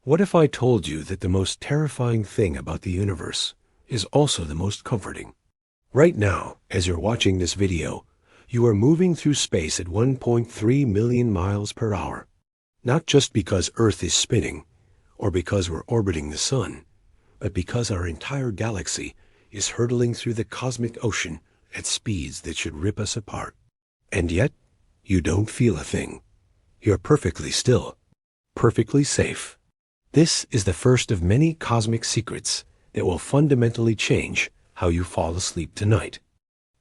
What if I told you that the most terrifying thing about the universe is also the most comforting? Right now, as you're watching this video, you are moving through space at 1.3 million miles per hour. Not just because Earth is spinning, or because we're orbiting the sun, but because our entire galaxy is hurtling through the cosmic ocean at speeds that should rip us apart. And yet, you don't feel a thing. You're perfectly still, perfectly safe. This is the first of many cosmic secrets that will fundamentally change how you fall asleep tonight.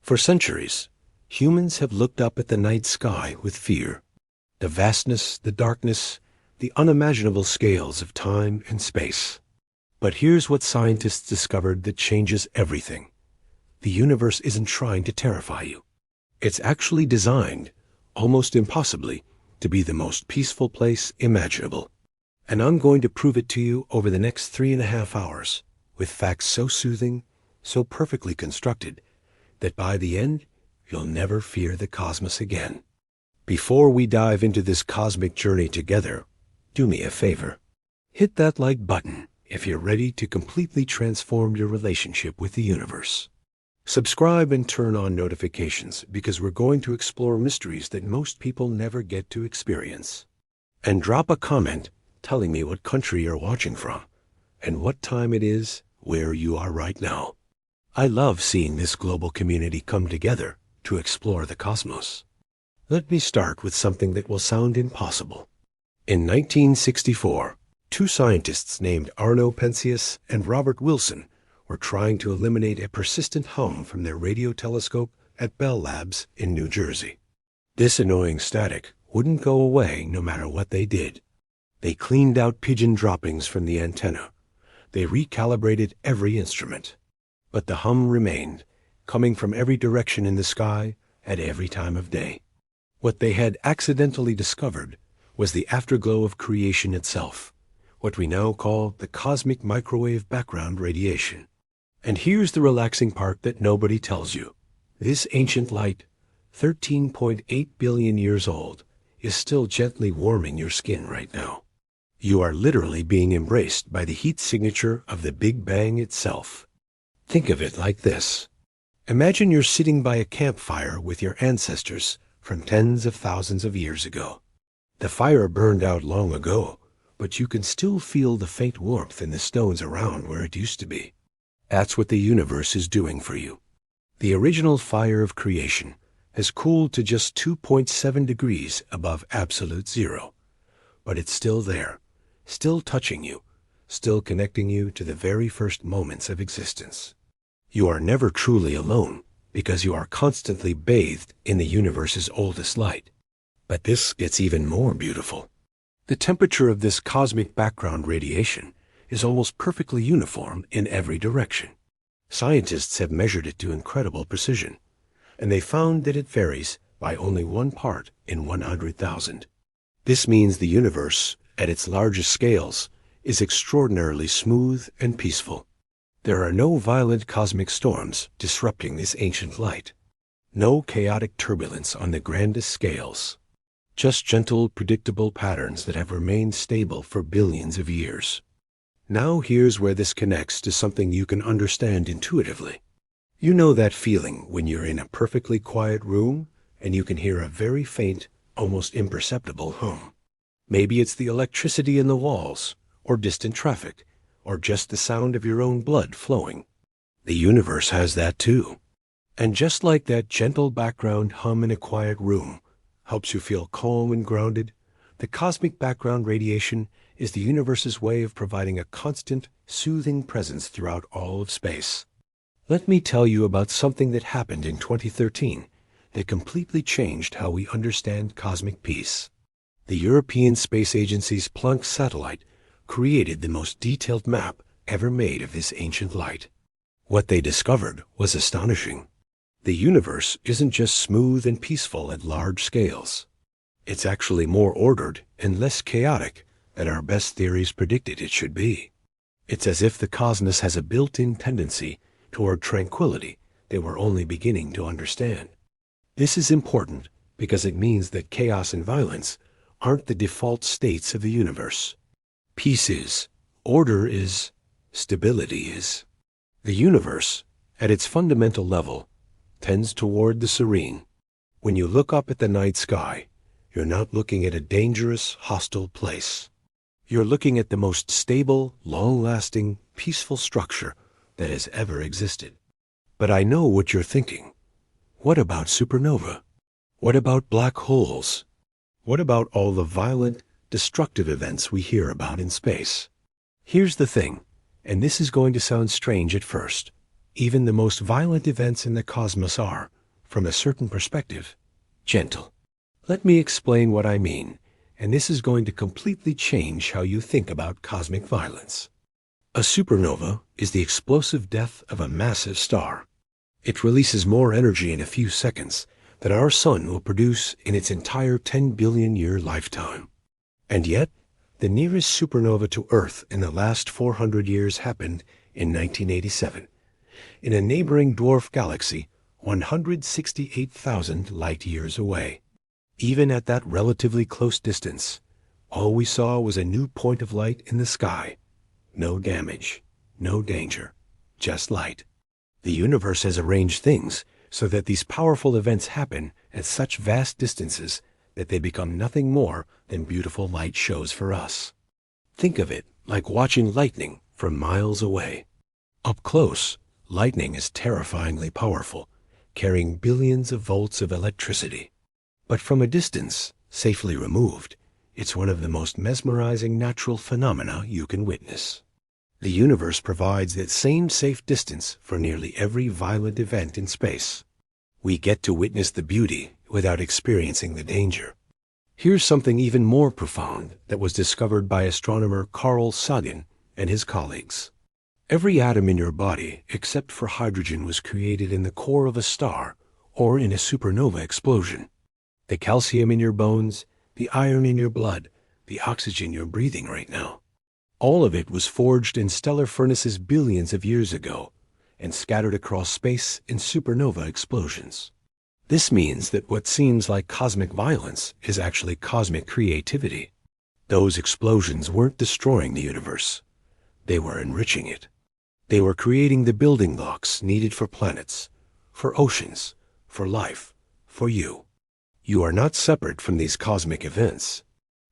For centuries, humans have looked up at the night sky with fear. The vastness, the darkness, the unimaginable scales of time and space. But here's what scientists discovered that changes everything. The universe isn't trying to terrify you. It's actually designed, almost impossibly, to be the most peaceful place imaginable. And I'm going to prove it to you over the next 3.5 hours, with facts so soothing, so perfectly constructed, that by the end, you'll never fear the cosmos again. Before we dive into this cosmic journey together, do me a favor. Hit that like button if you're ready to completely transform your relationship with the universe. Subscribe and turn on notifications because we're going to explore mysteries that most people never get to experience. And drop a comment telling me what country you're watching from and what time it is where you are right now. I love seeing this global community come together to explore the cosmos. Let me start with something that will sound impossible. In 1964, two scientists named Arno Penzias and Robert Wilson were trying to eliminate a persistent hum from their radio telescope at Bell Labs in New Jersey. This annoying static wouldn't go away no matter what they did. They cleaned out pigeon droppings from the antenna. They recalibrated every instrument. But the hum remained, coming from every direction in the sky at every time of day. What they had accidentally discovered was the afterglow of creation itself, what we now call the cosmic microwave background radiation. And here's the relaxing part that nobody tells you. This ancient light, 13.8 billion years old, is still gently warming your skin right now. You are literally being embraced by the heat signature of the Big Bang itself. Think of it like this. Imagine you're sitting by a campfire with your ancestors from tens of thousands of years ago. The fire burned out long ago, but you can still feel the faint warmth in the stones around where it used to be. That's what the universe is doing for you. The original fire of creation has cooled to just 2.7 degrees above absolute zero. But it's still there, still touching you, still connecting you to the very first moments of existence. You are never truly alone because you are constantly bathed in the universe's oldest light. But this gets even more beautiful. The temperature of this cosmic background radiation is almost perfectly uniform in every direction. Scientists have measured it to incredible precision, and they found that it varies by only 1 part in 100,000. This means the universe, at its largest scales, is extraordinarily smooth and peaceful. There are no violent cosmic storms disrupting this ancient light. No chaotic turbulence on the grandest scales. Just gentle, predictable patterns that have remained stable for billions of years. Now here's where this connects to something you can understand intuitively. You know that feeling when you're in a perfectly quiet room and you can hear a very faint, almost imperceptible hum. Maybe it's the electricity in the walls, or distant traffic, or just the sound of your own blood flowing. The universe has that too. And just like that gentle background hum in a quiet room helps you feel calm and grounded, the cosmic background radiation is the universe's way of providing a constant, soothing presence throughout all of space. Let me tell you about something that happened in 2013 that completely changed how we understand cosmic peace. The European Space Agency's Planck satellite created the most detailed map ever made of this ancient light. What they discovered was astonishing. The universe isn't just smooth and peaceful at large scales. It's actually more ordered and less chaotic than our best theories predicted it should be. It's as if the cosmos has a built-in tendency toward tranquility that we're only beginning to understand. This is important because it means that chaos and violence aren't the default states of the universe. Peace is, order is, stability is. The universe, at its fundamental level, tends toward the serene. When you look up at the night sky, you're not looking at a dangerous, hostile place. You're looking at the most stable, long-lasting, peaceful structure that has ever existed. But I know what you're thinking. What about supernova? What about black holes? What about all the violent, destructive events we hear about in space? Here's the thing, and this is going to sound strange at first. Even the most violent events in the cosmos are, from a certain perspective, gentle. Let me explain what I mean, and this is going to completely change how you think about cosmic violence. A supernova is the explosive death of a massive star. It releases more energy in a few seconds than our sun will produce in its entire 10 billion year lifetime. And yet, the nearest supernova to Earth in the last 400 years happened in 1987, in a neighboring dwarf galaxy 168,000 light-years away. Even at that relatively close distance, all we saw was a new point of light in the sky. No damage, no danger, just light. The universe has arranged things so that these powerful events happen at such vast distances that they become nothing more than beautiful light shows for us. Think of it like watching lightning from miles away. Up close, lightning is terrifyingly powerful, carrying billions of volts of electricity. But from a distance, safely removed, it's one of the most mesmerizing natural phenomena you can witness. The universe provides that same safe distance for nearly every violent event in space. We get to witness the beauty without experiencing the danger. Here's something even more profound that was discovered by astronomer Carl Sagan and his colleagues. Every atom in your body, except for hydrogen, was created in the core of a star or in a supernova explosion. The calcium in your bones, the iron in your blood, the oxygen you're breathing right now. All of it was forged in stellar furnaces billions of years ago and scattered across space in supernova explosions. This means that what seems like cosmic violence is actually cosmic creativity. Those explosions weren't destroying the universe. They were enriching it. They were creating the building blocks needed for planets, for oceans, for life, for you. You are not separate from these cosmic events.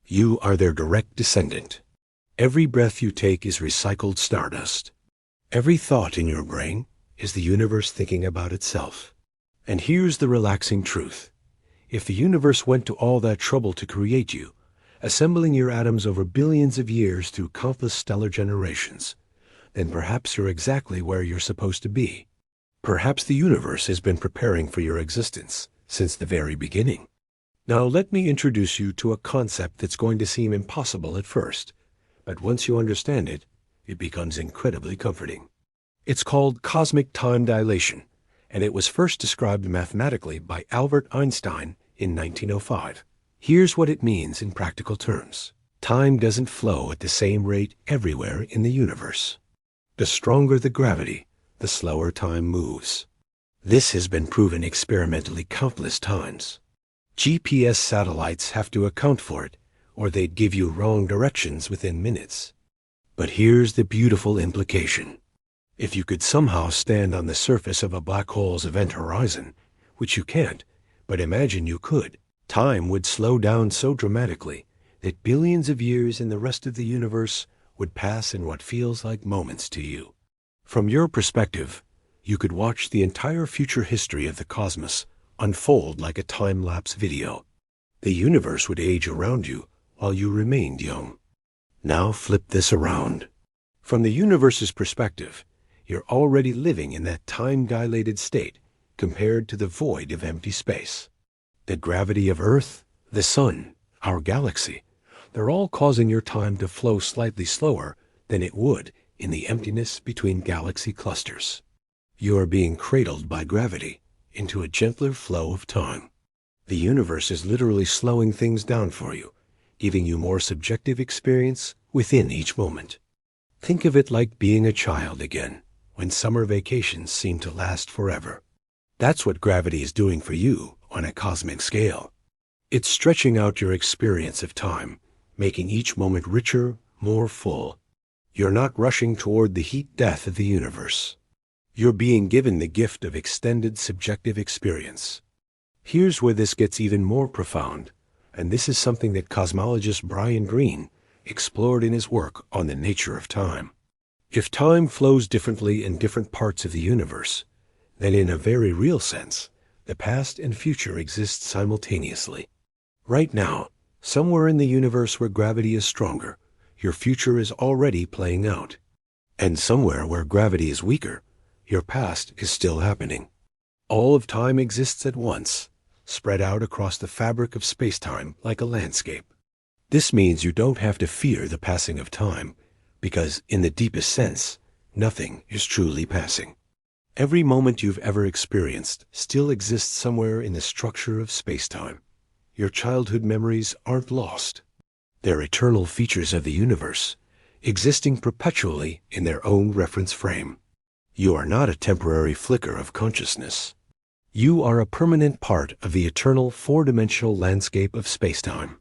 You are their direct descendant. Every breath you take is recycled stardust. Every thought in your brain is the universe thinking about itself. And here's the relaxing truth. If the universe went to all that trouble to create you, assembling your atoms over billions of years through countless stellar generations, then perhaps you're exactly where you're supposed to be. Perhaps the universe has been preparing for your existence since the very beginning. Now let me introduce you to a concept that's going to seem impossible at first, but once you understand it, it becomes incredibly comforting. It's called cosmic time dilation, and it was first described mathematically by Albert Einstein in 1905. Here's what it means in practical terms. Time doesn't flow at the same rate everywhere in the universe. The stronger the gravity, the slower time moves. This has been proven experimentally countless times. GPS satellites have to account for it, or they'd give you wrong directions within minutes. But here's the beautiful implication. If you could somehow stand on the surface of a black hole's event horizon, which you can't, but imagine you could, time would slow down so dramatically that billions of years in the rest of the universe would pass in what feels like moments to you. From your perspective, you could watch the entire future history of the cosmos unfold like a time-lapse video. The universe would age around you while you remained young. Now flip this around. From the universe's perspective, you're already living in that time-dilated state compared to the void of empty space. The gravity of Earth, the Sun, our galaxy, they're all causing your time to flow slightly slower than it would in the emptiness between galaxy clusters. You are being cradled by gravity into a gentler flow of time. The universe is literally slowing things down for you, giving you more subjective experience within each moment. Think of it like being a child again, when summer vacations seem to last forever. That's what gravity is doing for you on a cosmic scale. It's stretching out your experience of time, making each moment richer, more full. You're not rushing toward the heat death of the universe. You're being given the gift of extended subjective experience. Here's where this gets even more profound, and this is something that cosmologist Brian Greene explored in his work on the nature of time. If time flows differently in different parts of the universe, then in a very real sense, the past and future exist simultaneously. Right now, somewhere in the universe where gravity is stronger, your future is already playing out. And somewhere where gravity is weaker, your past is still happening. All of time exists at once, spread out across the fabric of space-time like a landscape. This means you don't have to fear the passing of time, because in the deepest sense, nothing is truly passing. Every moment you've ever experienced still exists somewhere in the structure of space-time. Your childhood memories aren't lost. They're eternal features of the universe, existing perpetually in their own reference frame. You are not a temporary flicker of consciousness. You are a permanent part of the eternal four-dimensional landscape of space-time.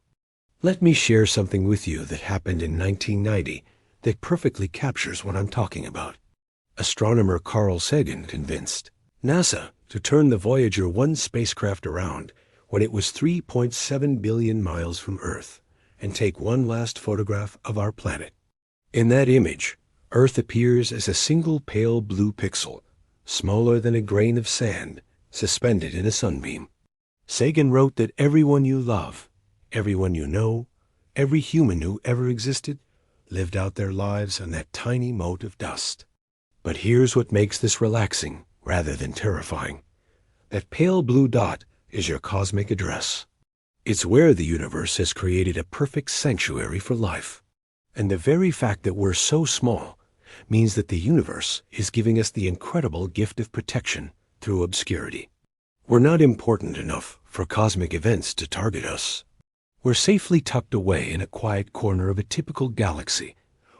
Let me share something with you that happened in 1990 that perfectly captures what I'm talking about. Astronomer Carl Sagan convinced NASA to turn the Voyager 1 spacecraft around when it was 3.7 billion miles from Earth and take one last photograph of our planet. In that image, Earth appears as a single pale blue pixel, smaller than a grain of sand, suspended in a sunbeam. Sagan wrote that everyone you love, everyone you know, every human who ever existed, lived out their lives on that tiny mote of dust. But here's what makes this relaxing rather than terrifying. That pale blue dot is your cosmic address. It's where the universe has created a perfect sanctuary for life. And the very fact that we're so small means that the universe is giving us the incredible gift of protection through obscurity. We're not important enough for cosmic events to target us. We're safely tucked away in a quiet corner of a typical galaxy,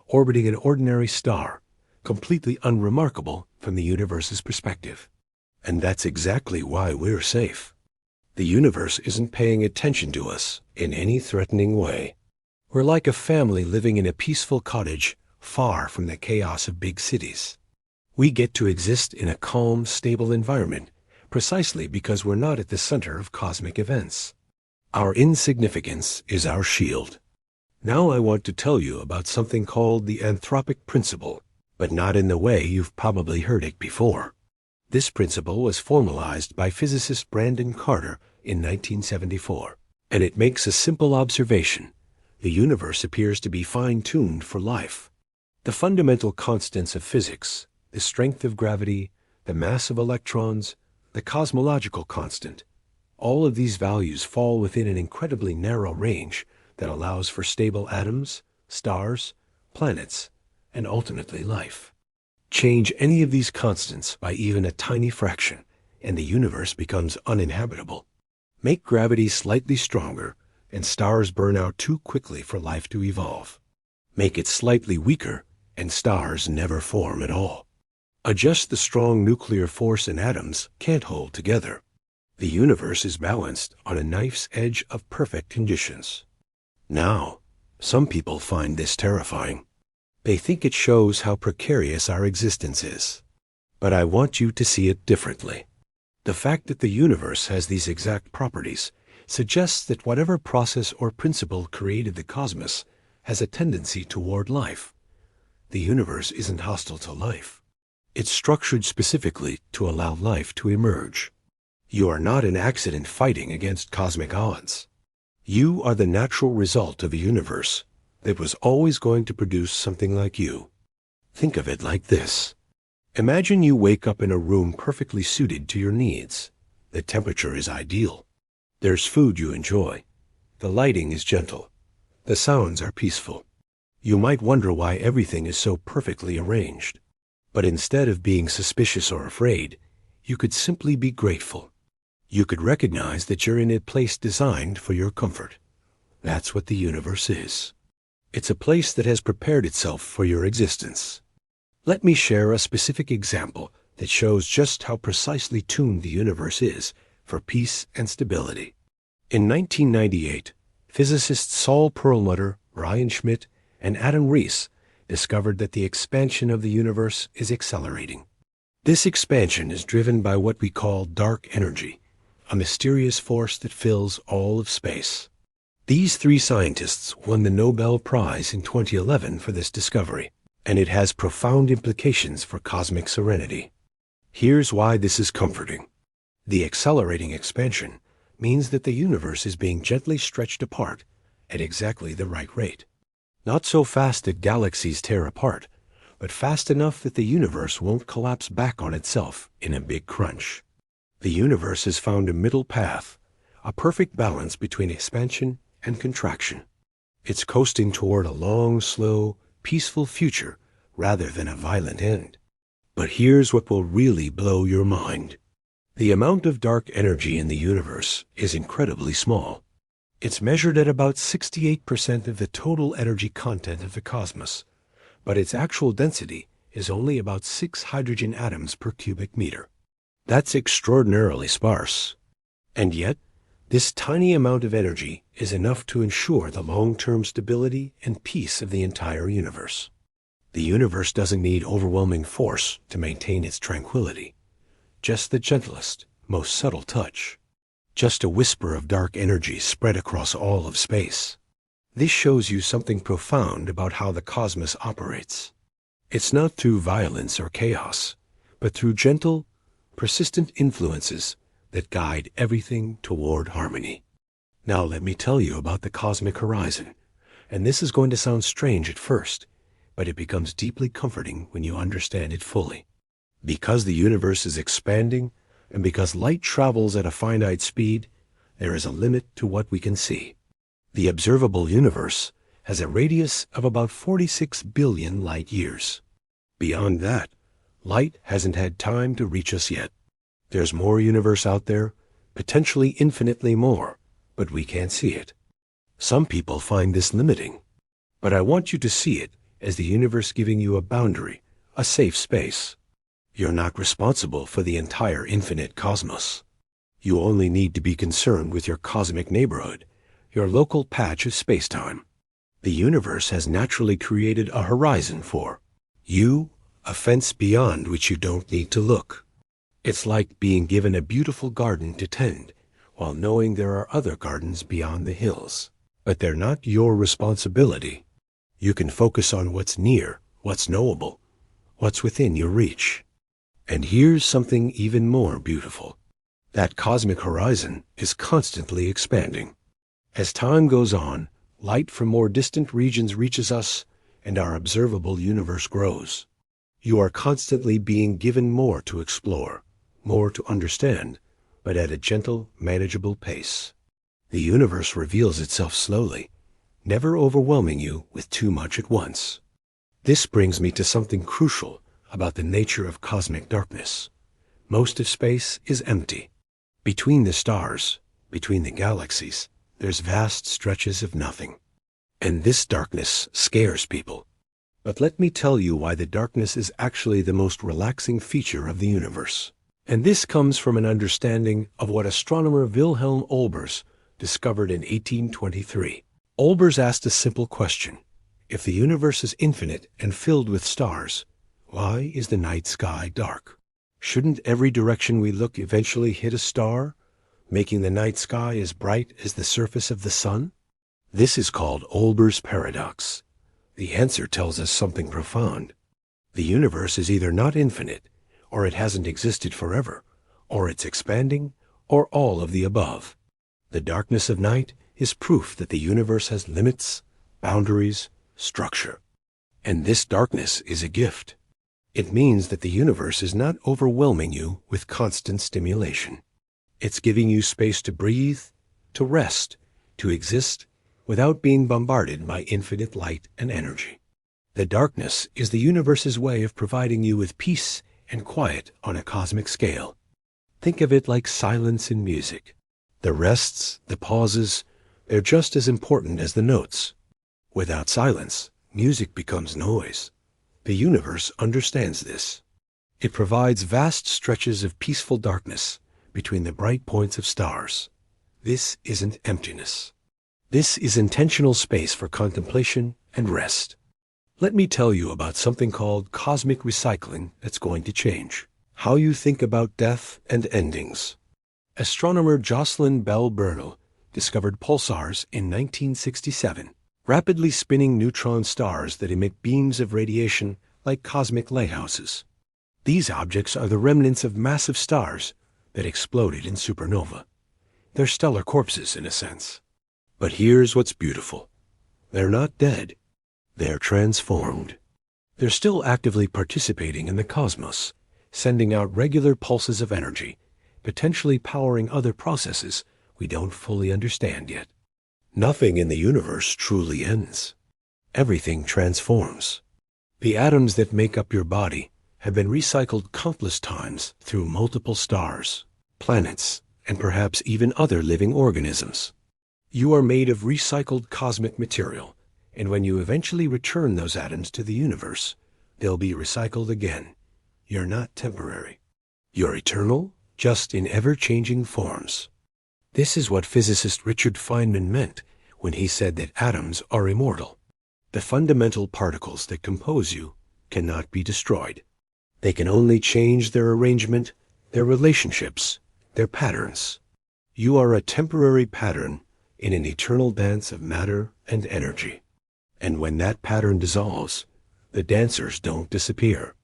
orbiting an ordinary star, completely unremarkable from the universe's perspective. And that's exactly why we're safe. The universe isn't paying attention to us in any threatening way. We're like a family living in a peaceful cottage far from the chaos of big cities. We get to exist in a calm, stable environment precisely because we're not at the center of cosmic events. Our insignificance is our shield. Now I want to tell you about something called the anthropic principle, but not in the way you've probably heard it before. This principle was formalized by physicist Brandon Carter in 1974, and it makes a simple observation. The universe appears to be fine-tuned for life. The fundamental constants of physics, the strength of gravity, the mass of electrons, the cosmological constant, all of these values fall within an incredibly narrow range that allows for stable atoms, stars, planets, and ultimately life. Change any of these constants by even a tiny fraction, and the universe becomes uninhabitable. Make gravity slightly stronger, and stars burn out too quickly for life to evolve. Make it slightly weaker, and stars never form at all. Adjust the strong nuclear force in atoms can't hold together. The universe is balanced on a knife's edge of perfect conditions. Now, some people find this terrifying. They think it shows how precarious our existence is. But I want you to see it differently. The fact that the universe has these exact properties suggests that whatever process or principle created the cosmos has a tendency toward life. The universe isn't hostile to life. It's structured specifically to allow life to emerge. You are not an accident fighting against cosmic odds. You are the natural result of a universe that was always going to produce something like you. Think of it like this. Imagine you wake up in a room perfectly suited to your needs. The temperature is ideal. There's food you enjoy. The lighting is gentle. The sounds are peaceful. You might wonder why everything is so perfectly arranged. But instead of being suspicious or afraid, you could simply be grateful. You could recognize that you're in a place designed for your comfort. That's what the universe is. It's a place that has prepared itself for your existence. Let me share a specific example that shows just how precisely tuned the universe is for peace and stability. In 1998, physicists Saul Perlmutter, Ryan Schmidt, and Adam Rees discovered that the expansion of the universe is accelerating. This expansion is driven by what we call dark energy, a mysterious force that fills all of space. These three scientists won the Nobel Prize in 2011 for this discovery, and it has profound implications for cosmic serenity. Here's why this is comforting. The accelerating expansion means that the universe is being gently stretched apart at exactly the right rate. Not so fast that galaxies tear apart, but fast enough that the universe won't collapse back on itself in a big crunch. The universe has found a middle path, a perfect balance between expansion and contraction. It's coasting toward a long, slow, peaceful future rather than a violent end. But here's what will really blow your mind. The amount of dark energy in the universe is incredibly small. It's measured at about 68% of the total energy content of the cosmos, but its actual density is only about 6 hydrogen atoms per cubic meter. That's extraordinarily sparse. And yet, this tiny amount of energy is enough to ensure the long-term stability and peace of the entire universe. The universe doesn't need overwhelming force to maintain its tranquility. Just the gentlest, most subtle touch. Just a whisper of dark energy spread across all of space. This shows you something profound about how the cosmos operates. It's not through violence or chaos, but through gentle, persistent influences that guide everything toward harmony. Now let me tell you about the cosmic horizon, and this is going to sound strange at first, but it becomes deeply comforting when you understand it fully. Because the universe is expanding, and because light travels at a finite speed, there is a limit to what we can see. The observable universe has a radius of about 46 billion light years. Beyond that, light hasn't had time to reach us yet. There's more universe out there, potentially infinitely more, but we can't see it. Some people find this limiting, but I want you to see it as the universe giving you a boundary, a safe space. You're not responsible for the entire infinite cosmos. You only need to be concerned with your cosmic neighborhood, your local patch of space-time. The universe has naturally created a horizon for you, a fence beyond which you don't need to look. It's like being given a beautiful garden to tend, while knowing there are other gardens beyond the hills. But they're not your responsibility. You can focus on what's near, what's knowable, what's within your reach. And here's something even more beautiful. That cosmic horizon is constantly expanding. As time goes on, light from more distant regions reaches us, and our observable universe grows. You are constantly being given more to explore, more to understand, but at a gentle, manageable pace. The universe reveals itself slowly, never overwhelming you with too much at once. This brings me to something crucial about the nature of cosmic darkness. Most of space is empty. Between the stars, between the galaxies, there's vast stretches of nothing. And this darkness scares people. But let me tell you why the darkness is actually the most relaxing feature of the universe. And this comes from an understanding of what astronomer Wilhelm Olbers discovered in 1823. Olbers asked a simple question. If the universe is infinite and filled with stars, why is the night sky dark? Shouldn't every direction we look eventually hit a star, making the night sky as bright as the surface of the sun? This is called Olbers' paradox. The answer tells us something profound. The universe is either not infinite, or it hasn't existed forever, or it's expanding, or all of the above. The darkness of night is proof that the universe has limits, boundaries, structure. And this darkness is a gift. It means that the universe is not overwhelming you with constant stimulation. It's giving you space to breathe, to rest, to exist, without being bombarded by infinite light and energy. The darkness is the universe's way of providing you with peace and quiet on a cosmic scale. Think of it like silence in music. The rests, the pauses, they're just as important as the notes. Without silence, music becomes noise. The universe understands this. It provides vast stretches of peaceful darkness between the bright points of stars. This isn't emptiness. This is intentional space for contemplation and rest. Let me tell you about something called cosmic recycling that's going to change how you think about death and endings. Astronomer Jocelyn Bell Burnell discovered pulsars in 1967, rapidly spinning neutron stars that emit beams of radiation like cosmic lighthouses. These objects are the remnants of massive stars that exploded in supernova. They're stellar corpses, in a sense. But here's what's beautiful. They're not dead. They're transformed. They're still actively participating in the cosmos, sending out regular pulses of energy, potentially powering other processes we don't fully understand yet. Nothing in the universe truly ends. Everything transforms. The atoms that make up your body have been recycled countless times through multiple stars, planets, and perhaps even other living organisms. You are made of recycled cosmic material, and when you eventually return those atoms to the universe, they'll be recycled again. You're not temporary. You're eternal, just in ever-changing forms. This is what physicist Richard Feynman meant when he said that atoms are immortal. The fundamental particles that compose you cannot be destroyed. They can only change their arrangement, their relationships, their patterns. You are a temporary pattern in an eternal dance of matter and energy. And when that pattern dissolves, the dancers don't disappear.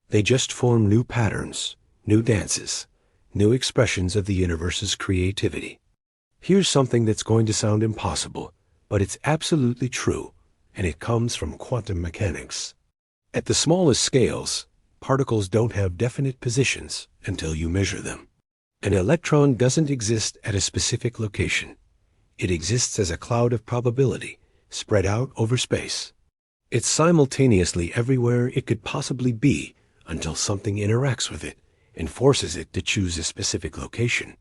They just form new patterns, new dances, new expressions of the universe's creativity. Here's something that's going to sound impossible, but it's absolutely true, and it comes from quantum mechanics. At the smallest scales, particles don't have definite positions until you measure them. An electron doesn't exist at a specific location. It exists as a cloud of probability spread out over space. It's simultaneously everywhere it could possibly be until something interacts with it and forces it to choose a specific location.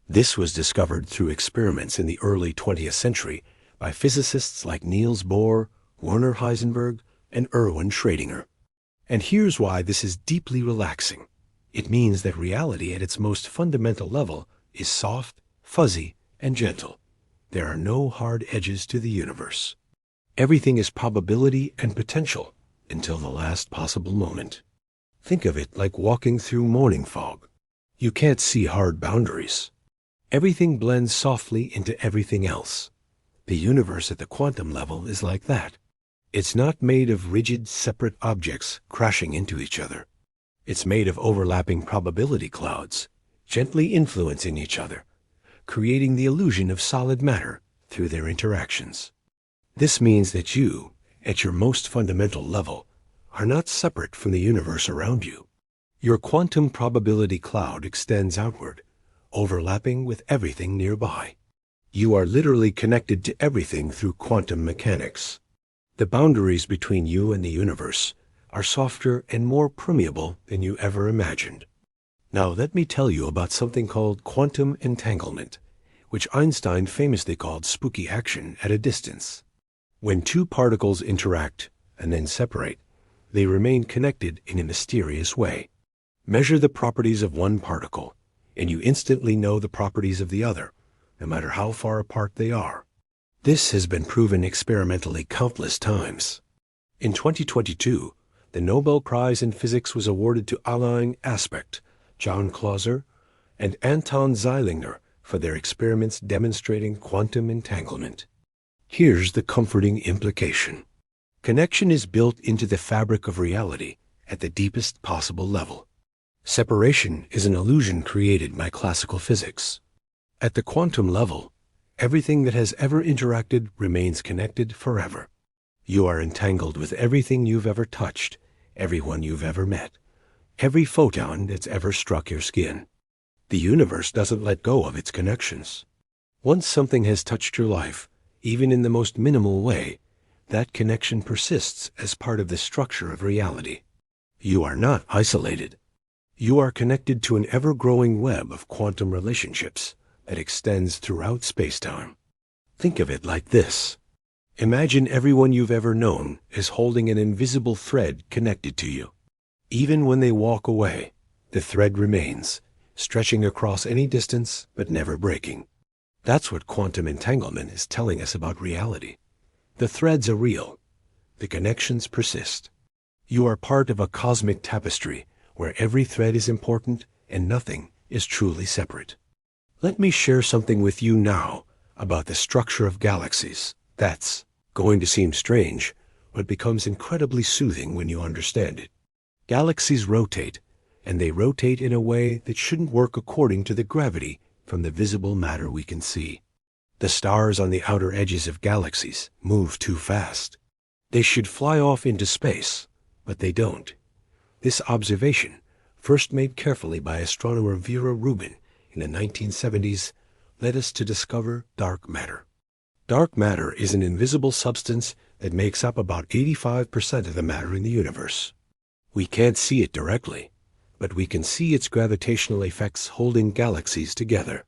This was discovered through experiments in the early 20th century by physicists like Niels Bohr, Werner Heisenberg, and Erwin Schrödinger. And here's why this is deeply relaxing. It means that reality at its most fundamental level is soft, fuzzy, and gentle. There are no hard edges to the universe. Everything is probability and potential until the last possible moment. Think of it like walking through morning fog. You can't see hard boundaries. Everything blends softly into everything else. The universe at the quantum level is like that. It's not made of rigid, separate objects crashing into each other. It's made of overlapping probability clouds, gently influencing each other, creating the illusion of solid matter through their interactions. This means that you, at your most fundamental level, are not separate from the universe around you. Your quantum probability cloud extends outward, overlapping with everything nearby. You are literally connected to everything through quantum mechanics. The boundaries between you and the universe are softer and more permeable than you ever imagined. Now let me tell you about something called quantum entanglement, which Einstein famously called spooky action at a distance. When two particles interact and then separate, they remain connected in a mysterious way. Measure the properties of one particle, and you instantly know the properties of the other, no matter how far apart they are. This has been proven experimentally countless times. In 2022, the Nobel Prize in Physics was awarded to Alain Aspect, John Clauser, and Anton Zeilinger for their experiments demonstrating quantum entanglement. Here's the comforting implication. Connection is built into the fabric of reality at the deepest possible level. Separation is an illusion created by classical physics. At the quantum level, everything that has ever interacted remains connected forever. You are entangled with everything you've ever touched, everyone you've ever met, every photon that's ever struck your skin. The universe doesn't let go of its connections. Once something has touched your life, even in the most minimal way, that connection persists as part of the structure of reality. You are not isolated. You are connected to an ever-growing web of quantum relationships that extends throughout space-time. Think of it like this. Imagine everyone you've ever known is holding an invisible thread connected to you. Even when they walk away, the thread remains, stretching across any distance but never breaking. That's what quantum entanglement is telling us about reality. The threads are real. the connections persist. You are part of a cosmic tapestry where every thread is important and nothing is truly separate. Let me share something with you now about the structure of galaxies. That's going to seem strange, but becomes incredibly soothing when you understand it. Galaxies rotate, and they rotate in a way that shouldn't work according to the gravity from the visible matter we can see. The stars on the outer edges of galaxies move too fast. They should fly off into space, but they don't. This observation, first made carefully by astronomer Vera Rubin in the 1970s, led us to discover dark matter. Dark matter is an invisible substance that makes up about 85% of the matter in the universe. We can't see it directly, but we can see its gravitational effects holding galaxies together.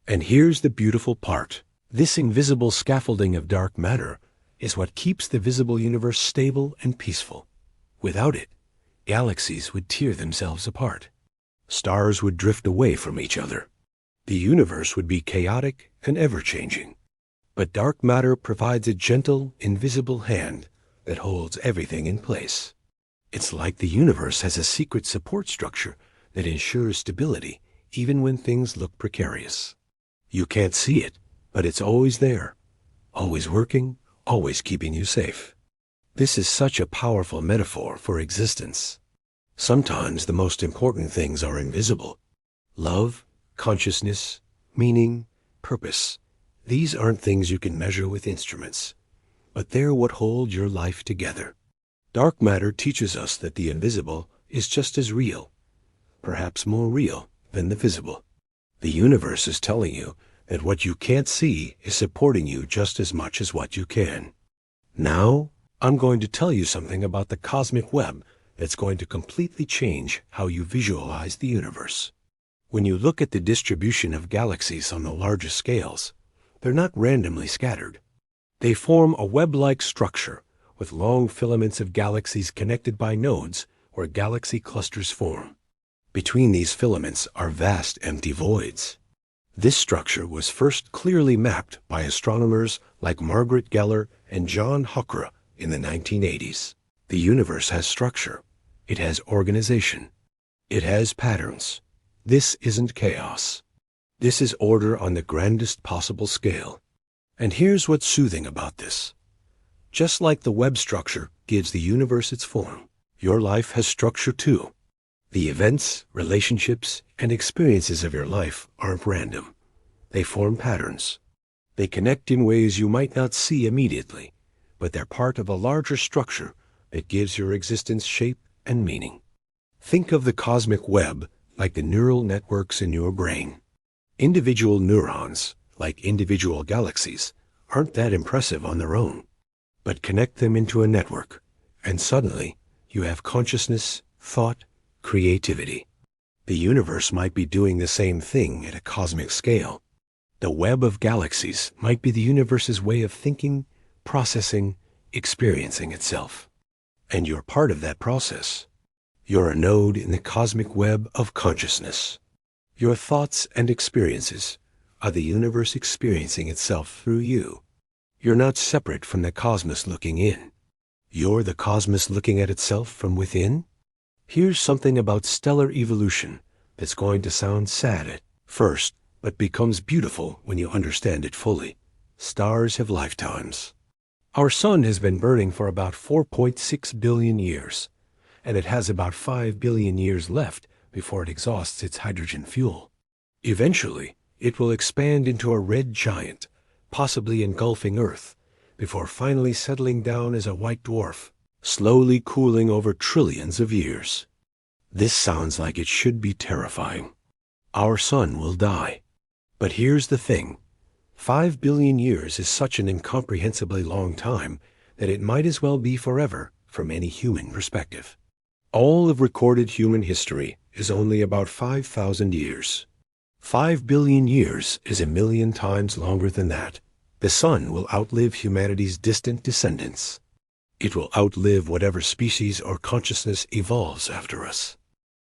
And here's the beautiful part. This invisible scaffolding of dark matter is what keeps the visible universe stable and peaceful. Without it, galaxies would tear themselves apart. Stars would drift away from each other. The universe would be chaotic and ever-changing. But dark matter provides a gentle, invisible hand that holds everything in place. It's like the universe has a secret support structure that ensures stability even when things look precarious. You can't see it, but it's always there, always working, always keeping you safe. This is such a powerful metaphor for existence. Sometimes the most important things are invisible. Love, consciousness, meaning, purpose. These aren't things you can measure with instruments, but they're what hold your life together. Dark matter teaches us that the invisible is just as real, perhaps more real than the visible. The universe is telling you that what you can't see is supporting you just as much as what you can. Now, I'm going to tell you something about the cosmic web that's going to completely change how you visualize the universe. When you look at the distribution of galaxies on the larger scales, they're not randomly scattered. They form a web-like structure with long filaments of galaxies connected by nodes where galaxy clusters form. Between these filaments are vast empty voids. This structure was first clearly mapped by astronomers like Margaret Geller and John Huckra in the 1980s. The universe has structure. It has organization. It has patterns. This isn't chaos. This is order on the grandest possible scale. And here's what's soothing about this. Just like the web structure gives the universe its form, your life has structure too. The events, relationships, and experiences of your life aren't random. They form patterns. They connect in ways you might not see immediately, but they're part of a larger structure that gives your existence shape and meaning. Think of the cosmic web like the neural networks in your brain. Individual neurons, like individual galaxies, aren't that impressive on their own. But connect them into a network, and suddenly you have consciousness, thought, creativity. The universe might be doing the same thing at a cosmic scale. The web of galaxies might be the universe's way of thinking, processing, experiencing itself. And you're part of that process. You're a node in the cosmic web of consciousness. Your thoughts and experiences are the universe experiencing itself through you. You're not separate from the cosmos looking in. You're the cosmos looking at itself from within. Here's something about stellar evolution that's going to sound sad at first, but becomes beautiful when you understand it fully. Stars have lifetimes. Our sun has been burning for about 4.6 billion years, and it has about 5 billion years left before it exhausts its hydrogen fuel. Eventually, it will expand into a red giant, possibly engulfing Earth, before finally settling down as a white dwarf, slowly cooling over trillions of years. This sounds like it should be terrifying. Our sun will die. But here's the thing. 5 billion years is such an incomprehensibly long time that it might as well be forever from any human perspective. All of recorded human history is only about 5,000 years. 5 billion years is 1,000,000 times longer than that. The sun will outlive humanity's distant descendants. It will outlive whatever species or consciousness evolves after us.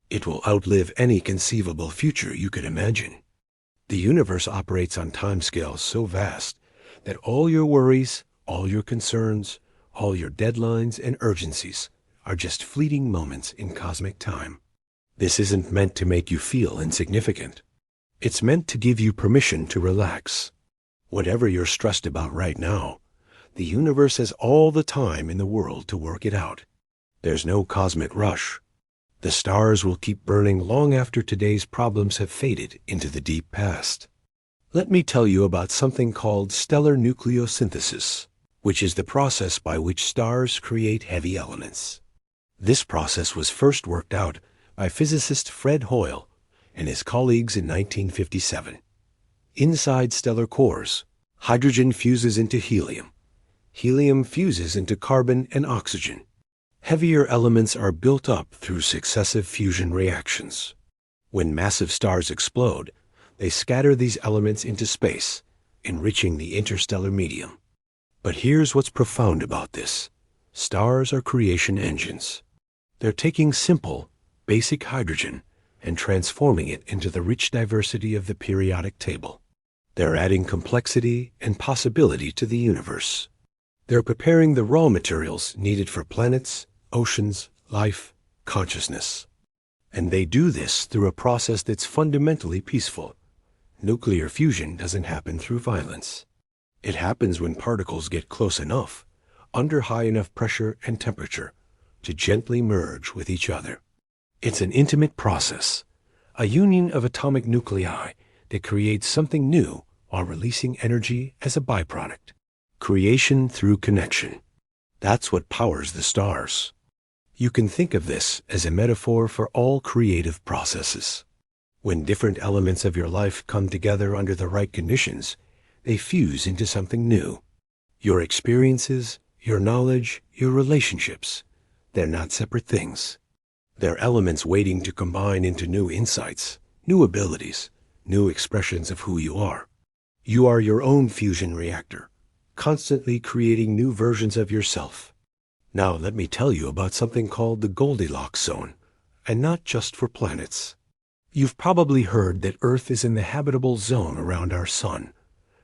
It will outlive any conceivable future you could imagine. The universe operates on timescales so vast that all your worries, all your concerns, All your deadlines and urgencies are just fleeting moments in cosmic time. This isn't meant to make you feel insignificant. It's meant to give you permission to relax. Whatever you're stressed about right now, the universe has all the time in the world to work it out. There's no cosmic rush. The stars will keep burning long after today's problems have faded into the deep past. Let me tell you about something called stellar nucleosynthesis, which is the process by which stars create heavy elements. This process was first worked out by physicist Fred Hoyle and his colleagues in 1957. Inside stellar cores, hydrogen fuses into helium. Helium fuses into carbon and oxygen. Heavier elements are built up through successive fusion reactions. When massive stars explode, they scatter these elements into space, enriching the interstellar medium. But here's what's profound about this. Stars are creation engines. They're taking simple, basic hydrogen and transforming it into the rich diversity of the periodic table. They're adding complexity and possibility to the universe. They're preparing the raw materials needed for planets, oceans, life, consciousness. And they do this through a process that's fundamentally peaceful. Nuclear fusion doesn't happen through violence. It happens when particles get close enough, under high enough pressure and temperature, to gently merge with each other. It's an intimate process, a union of atomic nuclei that creates something new while releasing energy as a byproduct. Creation through connection. That's what powers the stars. You can think of this as a metaphor for all creative processes. When different elements of your life come together under the right conditions, they fuse into something new. Your experiences, your knowledge, your relationships, they're not separate things. They're elements waiting to combine into new insights, new abilities, new expressions of who you are. You are your own fusion reactor, constantly creating new versions of yourself. Now let me tell you about something called the Goldilocks zone, and not just for planets. You've probably heard that Earth is in the habitable zone around our sun,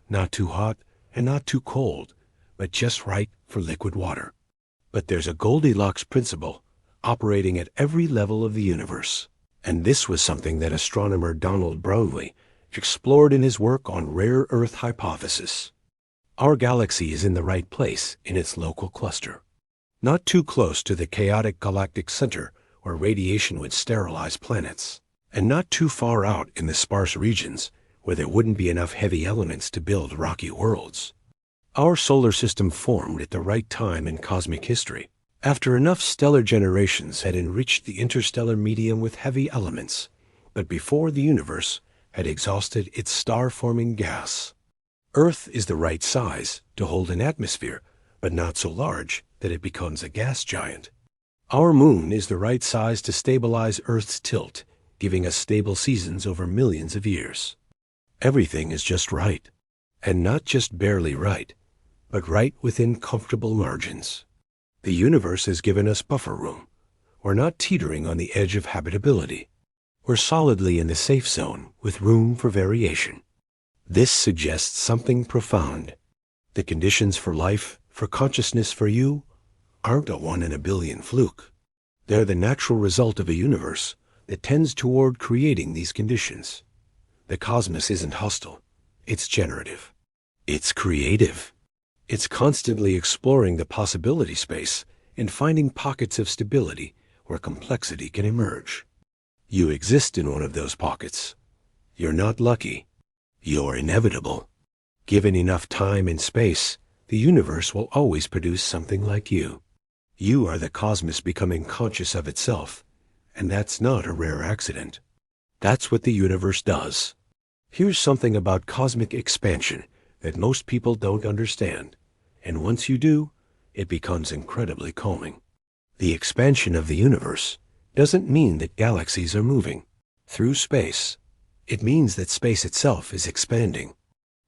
not too hot and not too cold, but just right for liquid water. But there's a Goldilocks principle operating at every level of the universe. And this was something that astronomer Donald Brownlee explored in his work on rare Earth hypothesis. Our galaxy is in the right place in its local cluster. Not too close to the chaotic galactic center where radiation would sterilize planets, and not too far out in the sparse regions where there wouldn't be enough heavy elements to build rocky worlds. Our solar system formed at the right time in cosmic history, after enough stellar generations had enriched the interstellar medium with heavy elements, but before the universe had exhausted its star-forming gas. Earth is the right size to hold an atmosphere, but not so large that it becomes a gas giant. Our moon is the right size to stabilize Earth's tilt, giving us stable seasons over millions of years. Everything is just right, and not just barely right, but right within comfortable margins. The universe has given us buffer room. We're not teetering on the edge of habitability. We're solidly in the safe zone with room for variation. This suggests something profound. The conditions for life, for consciousness for you, aren't a 1 in a billion fluke. They're the natural result of a universe that tends toward creating these conditions. The cosmos isn't hostile. It's generative. It's creative. It's constantly exploring the possibility space and finding pockets of stability where complexity can emerge. You exist in one of those pockets. You're not lucky. You're inevitable. Given enough time and space, the universe will always produce something like you. You are the cosmos becoming conscious of itself, and that's not a rare accident. That's what the universe does. Here's something about cosmic expansion that most people don't understand, and once you do, it becomes incredibly calming. The expansion of the universe doesn't mean that galaxies are moving through space. It means that space itself is expanding.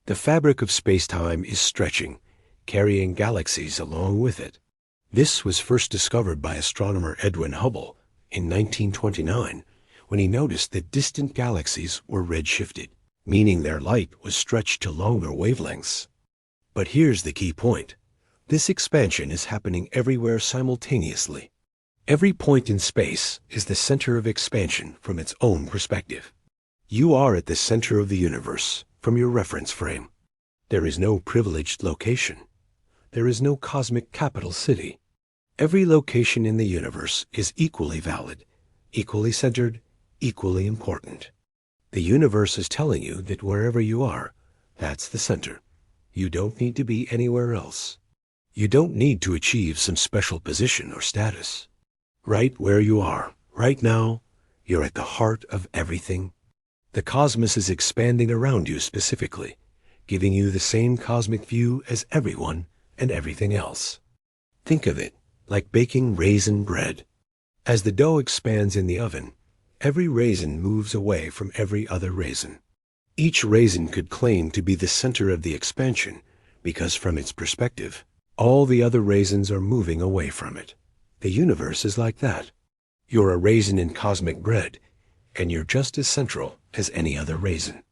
The fabric of space-time is stretching, carrying galaxies along with it. This was first discovered by astronomer Edwin Hubble in 1929, when he noticed that distant galaxies were redshifted, meaning their light was stretched to longer wavelengths. But here's the key point. This expansion is happening everywhere simultaneously. Every point in space is the center of expansion from its own perspective. You are at the center of the universe from your reference frame. There is no privileged location. There is no cosmic capital city. Every location in the universe is equally valid, equally centered, equally important. The universe is telling you that wherever you are, that's the center. You don't need to be anywhere else. You don't need to achieve some special position or status. Right where you are, right now, you're at the heart of everything. The cosmos is expanding around you specifically, giving you the same cosmic view as everyone and everything else. Think of it like baking raisin bread. As the dough expands in the oven, every raisin moves away from every other raisin. Each raisin could claim to be the center of the expansion because from its perspective, all the other raisins are moving away from it. The universe is like that. You're a raisin in cosmic bread, and you're just as central as any other raisin.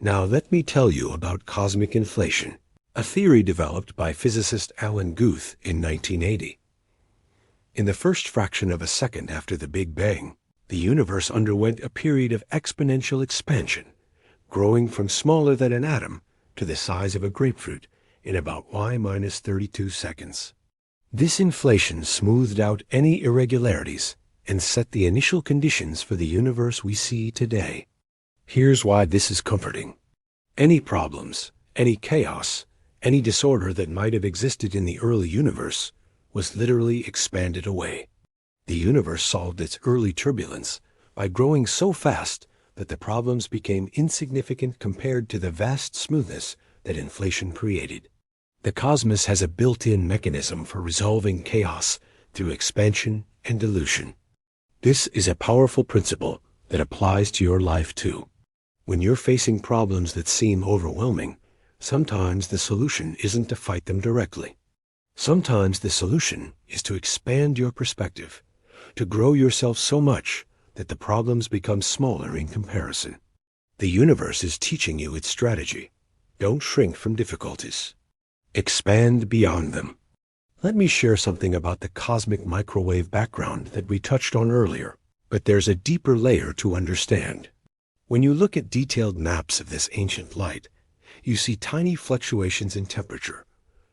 Now let me tell you about cosmic inflation, a theory developed by physicist Alan Guth in 1980. In the first fraction of a second after the Big Bang, the universe underwent a period of exponential expansion, growing from smaller than an atom to the size of a grapefruit in about y-32 seconds. This inflation smoothed out any irregularities and set the initial conditions for the universe we see today. Here's why this is comforting. Any problems, any chaos, any disorder that might have existed in the early universe was literally expanded away. The universe solved its early turbulence by growing so fast that the problems became insignificant compared to the vast smoothness that inflation created. The cosmos has a built-in mechanism for resolving chaos through expansion and dilution. This is a powerful principle that applies to your life too. When you're facing problems that seem overwhelming, sometimes the solution isn't to fight them directly. Sometimes the solution is to expand your perspective, to grow yourself so much that the problems become smaller in comparison. The universe is teaching you its strategy. Don't shrink from difficulties. Expand beyond them. Let me share something about the cosmic microwave background that we touched on earlier, but there's a deeper layer to understand. When you look at detailed maps of this ancient light, you see tiny fluctuations in temperature,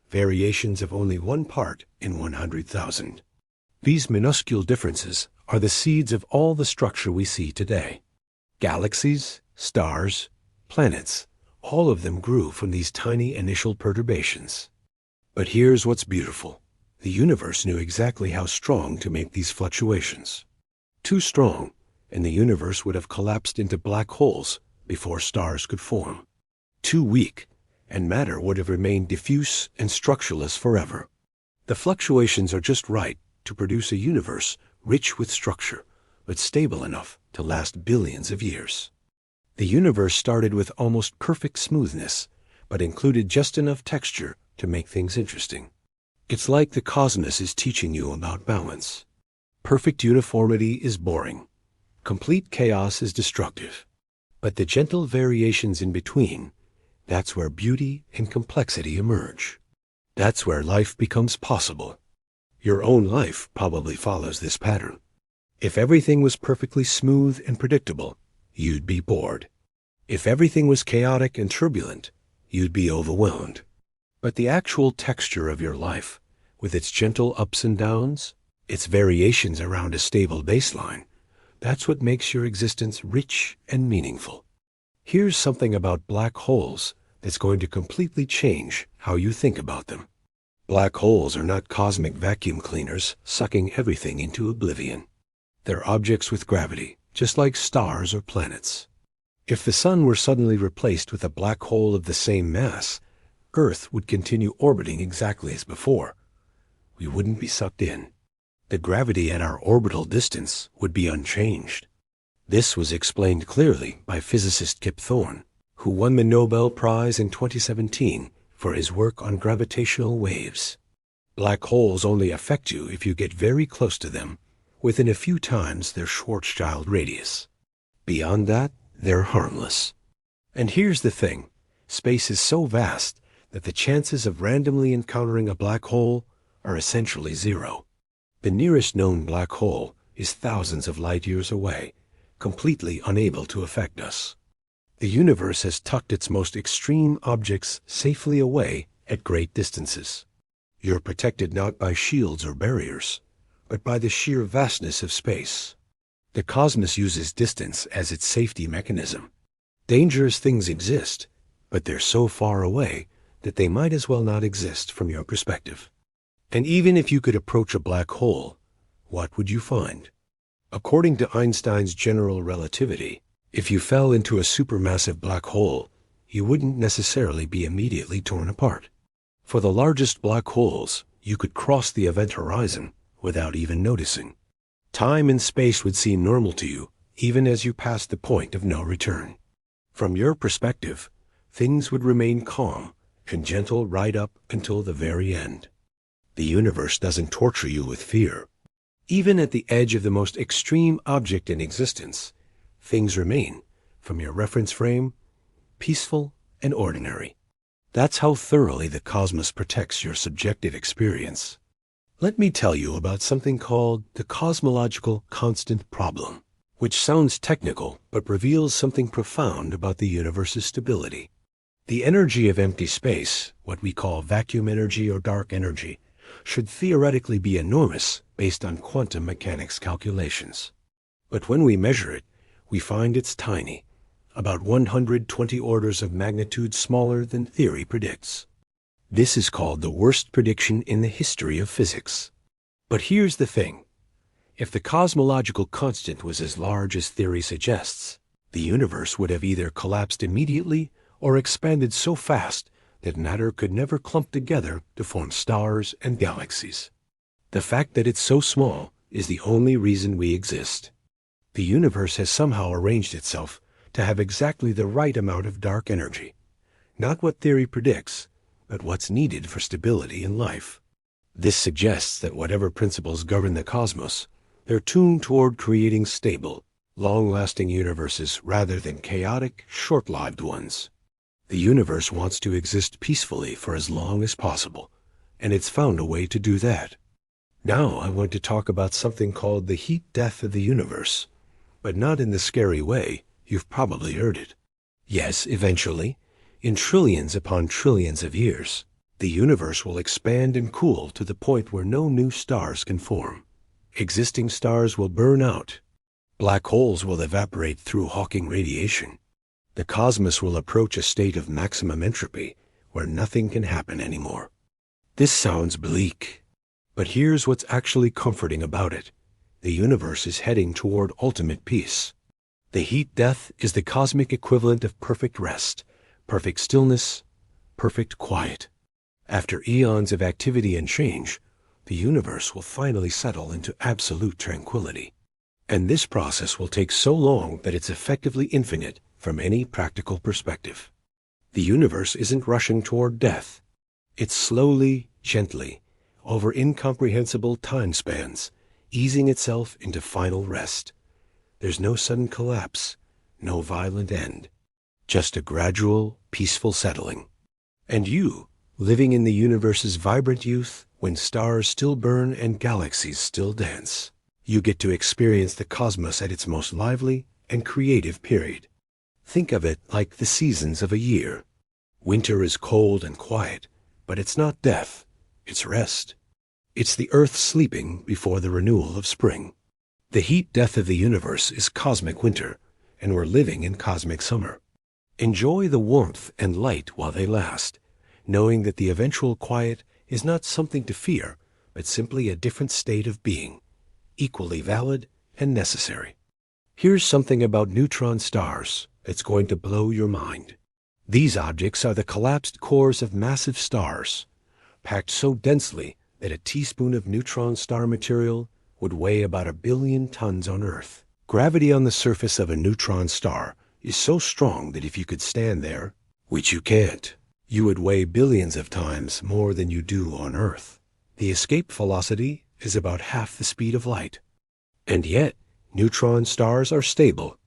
variations of only 1 part in 100,000. These minuscule differences are the seeds of all the structure we see today. Galaxies, stars, planets, all of them grew from these tiny initial perturbations. But here's what's beautiful. The universe knew exactly how strong to make these fluctuations. Too strong, and the universe would have collapsed into black holes before stars could form. Too weak, and matter would have remained diffuse and structureless forever. The fluctuations are just right to produce a universe rich with structure, but stable enough to last billions of years. The universe started with almost perfect smoothness, but included just enough texture to make things interesting. It's like the cosmos is teaching you about balance. Perfect uniformity is boring. Complete chaos is destructive. But the gentle variations in between, that's where beauty and complexity emerge. That's where life becomes possible. Your own life probably follows this pattern. If everything was perfectly smooth and predictable, you'd be bored. If everything was chaotic and turbulent, you'd be overwhelmed. But the actual texture of your life, with its gentle ups and downs, its variations around a stable baseline, that's what makes your existence rich and meaningful. Here's something about black holes that's going to completely change how you think about them. Black holes are not cosmic vacuum cleaners sucking everything into oblivion. They're objects with gravity, just like stars or planets. If the sun were suddenly replaced with a black hole of the same mass, Earth would continue orbiting exactly as before. We wouldn't be sucked in. The gravity at our orbital distance would be unchanged. This was explained clearly by physicist Kip Thorne, who won the Nobel Prize in 2017 for his work on gravitational waves. Black holes only affect you if you get very close to them, within a few times their Schwarzschild radius. Beyond that, they're harmless. And here's the thing. Space is so vast that the chances of randomly encountering a black hole are essentially zero. The nearest known black hole is thousands of light years away, completely unable to affect us. The universe has tucked its most extreme objects safely away at great distances. You're protected not by shields or barriers, but by the sheer vastness of space. The cosmos uses distance as its safety mechanism. Dangerous things exist, but they're so far away that they might as well not exist from your perspective. And even if you could approach a black hole, what would you find? According to Einstein's general relativity, if you fell into a supermassive black hole, you wouldn't necessarily be immediately torn apart. For the largest black holes, you could cross the event horizon without even noticing. Time and space would seem normal to you, even as you passed the point of no return. From your perspective, things would remain calm and gentle right up until the very end. The universe doesn't torture you with fear. Even at the edge of the most extreme object in existence, things remain, from your reference frame, peaceful and ordinary. That's how thoroughly the cosmos protects your subjective experience. Let me tell you about something called the cosmological constant problem, which sounds technical but reveals something profound about the universe's stability. The energy of empty space, what we call vacuum energy or dark energy, should theoretically be enormous based on quantum mechanics calculations. But when we measure it, we find it's tiny, about 120 orders of magnitude smaller than theory predicts. This is called the worst prediction in the history of physics. But here's the thing. If the cosmological constant was as large as theory suggests, the universe would have either collapsed immediately or expanded so fast that matter could never clump together to form stars and galaxies. The fact that it's so small is the only reason we exist. The universe has somehow arranged itself to have exactly the right amount of dark energy. Not what theory predicts, but what's needed for stability in life. This suggests that whatever principles govern the cosmos, they're tuned toward creating stable, long-lasting universes rather than chaotic, short-lived ones. The universe wants to exist peacefully for as long as possible, and it's found a way to do that. Now I want to talk about something called the heat death of the universe, but not in the scary way you've probably heard it. Yes, eventually, in trillions upon trillions of years, the universe will expand and cool to the point where no new stars can form. Existing stars will burn out. Black holes will evaporate through Hawking radiation. The cosmos will approach a state of maximum entropy where nothing can happen anymore. This sounds bleak, but here's what's actually comforting about it. The universe is heading toward ultimate peace. The heat death is the cosmic equivalent of perfect rest, perfect stillness, perfect quiet. After eons of activity and change, the universe will finally settle into absolute tranquility. And this process will take so long that it's effectively infinite from any practical perspective. The universe isn't rushing toward death. It's slowly, gently, over incomprehensible time spans, easing itself into final rest. There's no sudden collapse, no violent end, just a gradual, peaceful settling. And you, living in the universe's vibrant youth, when stars still burn and galaxies still dance, you get to experience the cosmos at its most lively and creative period. Think of it like the seasons of a year. Winter is cold and quiet, but it's not death, it's rest. It's the earth sleeping before the renewal of spring. The heat death of the universe is cosmic winter, and we're living in cosmic summer. Enjoy the warmth and light while they last, knowing that the eventual quiet is not something to fear, but simply a different state of being, equally valid and necessary. Here's something about neutron stars that's going to blow your mind. These objects are the collapsed cores of massive stars, packed so densely that a teaspoon of neutron star material would weigh about 1 billion tons on Earth. Gravity on the surface of a neutron star is so strong that if you could stand there, which you can't, you would weigh billions of times more than you do on Earth. The escape velocity is about half the speed of light. And yet, neutron stars are stable.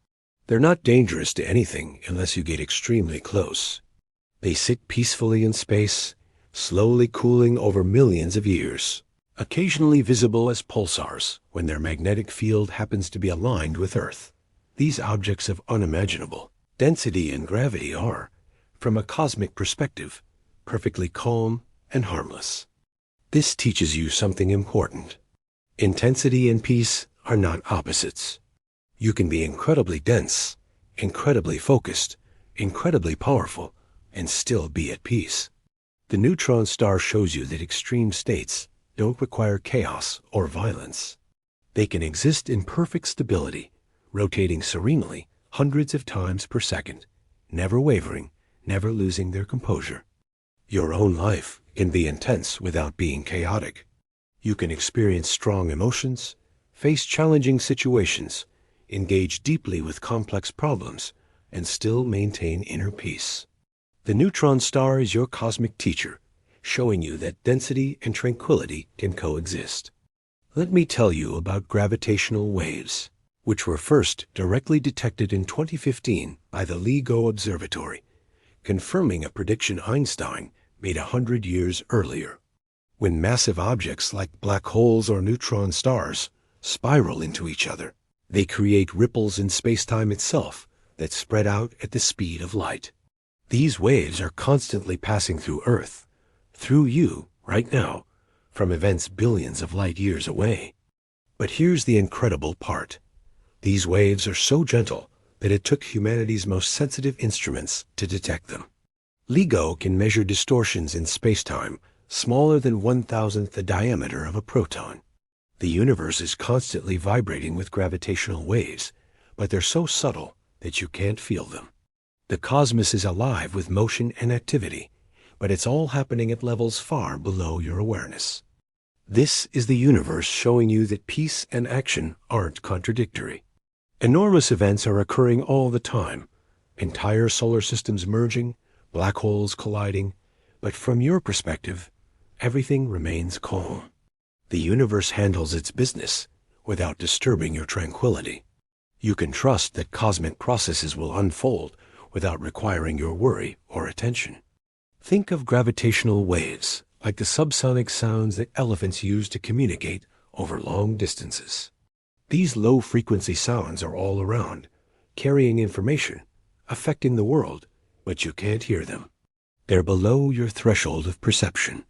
They're not dangerous to anything unless you get extremely close. They sit peacefully in space, slowly cooling over millions of years, occasionally visible as pulsars when their magnetic field happens to be aligned with Earth. These objects of unimaginable density and gravity are, from a cosmic perspective, perfectly calm and harmless. This teaches you something important. Intensity and peace are not opposites. You can be incredibly dense, incredibly focused, incredibly powerful, and still be at peace. The neutron star shows you that extreme states don't require chaos or violence. They can exist in perfect stability, rotating serenely hundreds of times per second, never wavering, never losing their composure. Your own life can be intense without being chaotic. You can experience strong emotions, face challenging situations, engage deeply with complex problems, and still maintain inner peace. The neutron star is your cosmic teacher, showing you that density and tranquility can coexist. Let me tell you about gravitational waves, which were first directly detected in 2015 by the LIGO Observatory, confirming a prediction Einstein made 100 years earlier. When massive objects like black holes or neutron stars spiral into each other, they create ripples in space-time itself that spread out at the speed of light. These waves are constantly passing through Earth, through you, right now, from events billions of light years away. But here's the incredible part. These waves are so gentle that it took humanity's most sensitive instruments to detect them. LIGO can measure distortions in space-time smaller than 1,000th the diameter of a proton. The universe is constantly vibrating with gravitational waves, but they're so subtle that you can't feel them. The cosmos is alive with motion and activity, but it's all happening at levels far below your awareness. This is the universe showing you that peace and action aren't contradictory. Enormous events are occurring all the time, entire solar systems merging, black holes colliding, but from your perspective, everything remains calm. The universe handles its business without disturbing your tranquility. You can trust that cosmic processes will unfold without requiring your worry or attention. Think of gravitational waves like the subsonic sounds that elephants use to communicate over long distances. These low-frequency sounds are all around, carrying information, affecting the world, but you can't hear them. They're below your threshold of perception.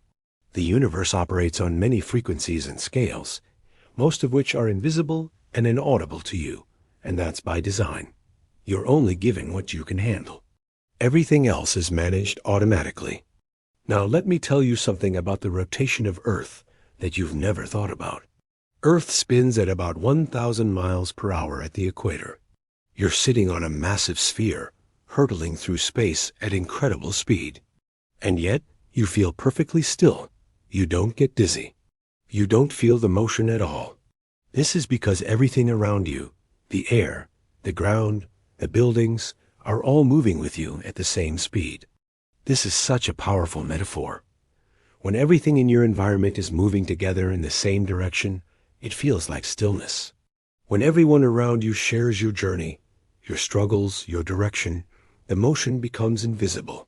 The universe operates on many frequencies and scales, most of which are invisible and inaudible to you, and that's by design. You're only given what you can handle. Everything else is managed automatically. Now let me tell you something about the rotation of Earth that you've never thought about. Earth spins at about 1,000 miles per hour at the equator. You're sitting on a massive sphere, hurtling through space at incredible speed. And yet, you feel perfectly still. You don't get dizzy. You don't feel the motion at all. This is because everything around you, the air, the ground, the buildings, are all moving with you at the same speed. This is such a powerful metaphor. When everything in your environment is moving together in the same direction, it feels like stillness. When everyone around you shares your journey, your struggles, your direction, the motion becomes invisible.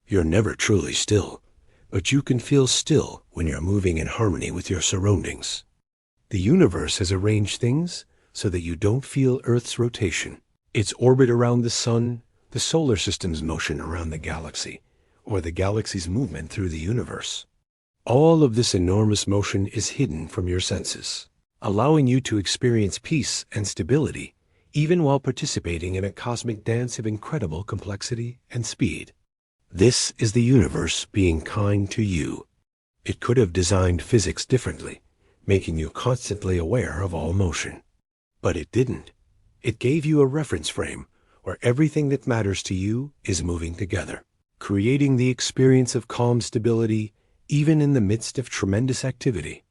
You're never truly still, but you can feel still when you're moving in harmony with your surroundings. The universe has arranged things so that you don't feel Earth's rotation, its orbit around the sun, the solar system's motion around the galaxy, or the galaxy's movement through the universe. All of this enormous motion is hidden from your senses, allowing you to experience peace and stability, even while participating in a cosmic dance of incredible complexity and speed. This is the universe being kind to you. It could have designed physics differently, making you constantly aware of all motion. But it didn't. It gave you a reference frame where everything that matters to you is moving together, creating the experience of calm stability even in the midst of tremendous activity.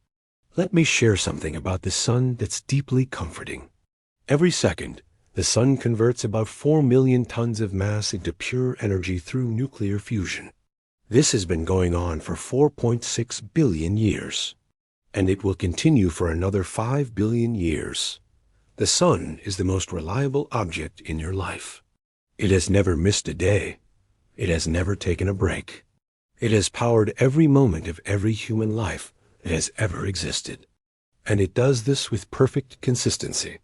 Let me share something about the sun that's deeply comforting. Every second, the sun converts about 4 million tons of mass into pure energy through nuclear fusion. This has been going on for 4.6 billion years, and it will continue for another 5 billion years. The sun is the most reliable object in your life. It has never missed a day, It has never taken a break. It has powered every moment of every human life that has ever existed. And it does this with perfect consistency.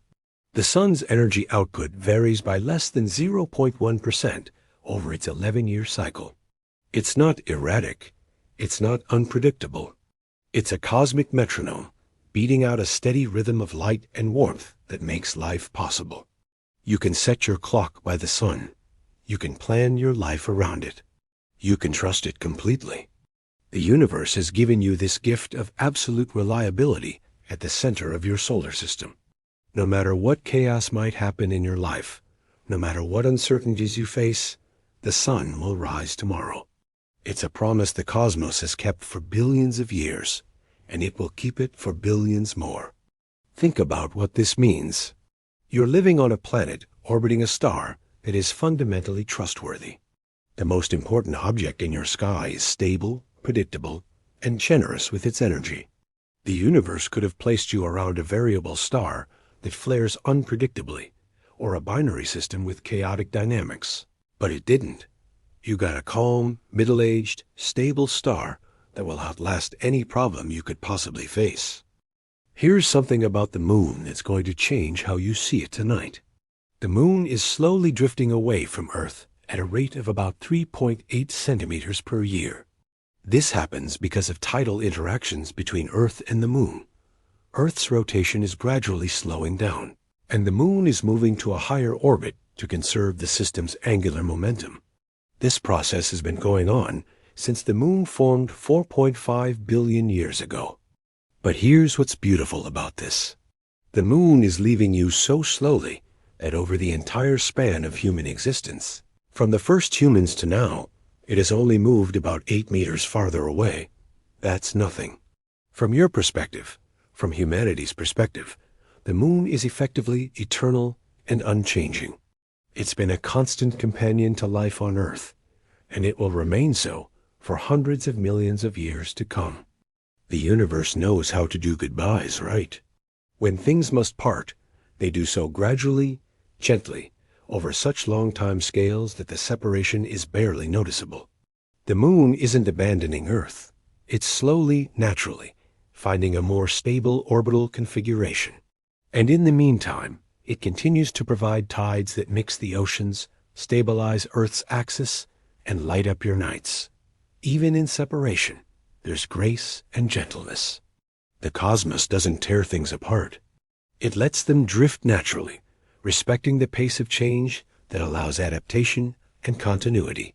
The sun's energy output varies by less than 0.1% over its 11-year cycle. It's not erratic. It's not unpredictable. It's a cosmic metronome, beating out a steady rhythm of light and warmth that makes life possible. You can set your clock by the sun. You can plan your life around it. You can trust it completely. The universe has given you this gift of absolute reliability at the center of your solar system. No matter what chaos might happen in your life, no matter what uncertainties you face, the sun will rise tomorrow. It's a promise the cosmos has kept for billions of years, and it will keep it for billions more. Think about what this means. You're living on a planet orbiting a star that is fundamentally trustworthy. The most important object in your sky is stable, predictable, and generous with its energy. The universe could have placed you around a variable star that flares unpredictably, or a binary system with chaotic dynamics. But it didn't. You got a calm, middle-aged, stable star that will outlast any problem you could possibly face. Here's something about the moon that's going to change how you see it tonight. The moon is slowly drifting away from Earth at a rate of about 3.8 centimeters per year. This happens because of tidal interactions between Earth and the moon. Earth's rotation is gradually slowing down, and the moon is moving to a higher orbit to conserve the system's angular momentum. This process has been going on since the moon formed 4.5 billion years ago. But here's what's beautiful about this. The moon is leaving you so slowly that over the entire span of human existence, from the first humans to now, it has only moved about 8 meters farther away. That's nothing. From your perspective, from humanity's perspective, the moon is effectively eternal and unchanging. It's been a constant companion to life on Earth, and it will remain so for hundreds of millions of years to come. The universe knows how to do goodbyes, right? When things must part, they do so gradually, gently, over such long time scales that the separation is barely noticeable. The moon isn't abandoning Earth. It's slowly, naturally, finding a more stable orbital configuration. And in the meantime, it continues to provide tides that mix the oceans, stabilize Earth's axis, and light up your nights. Even in separation, there's grace and gentleness. The cosmos doesn't tear things apart. It lets them drift naturally, respecting the pace of change that allows adaptation and continuity.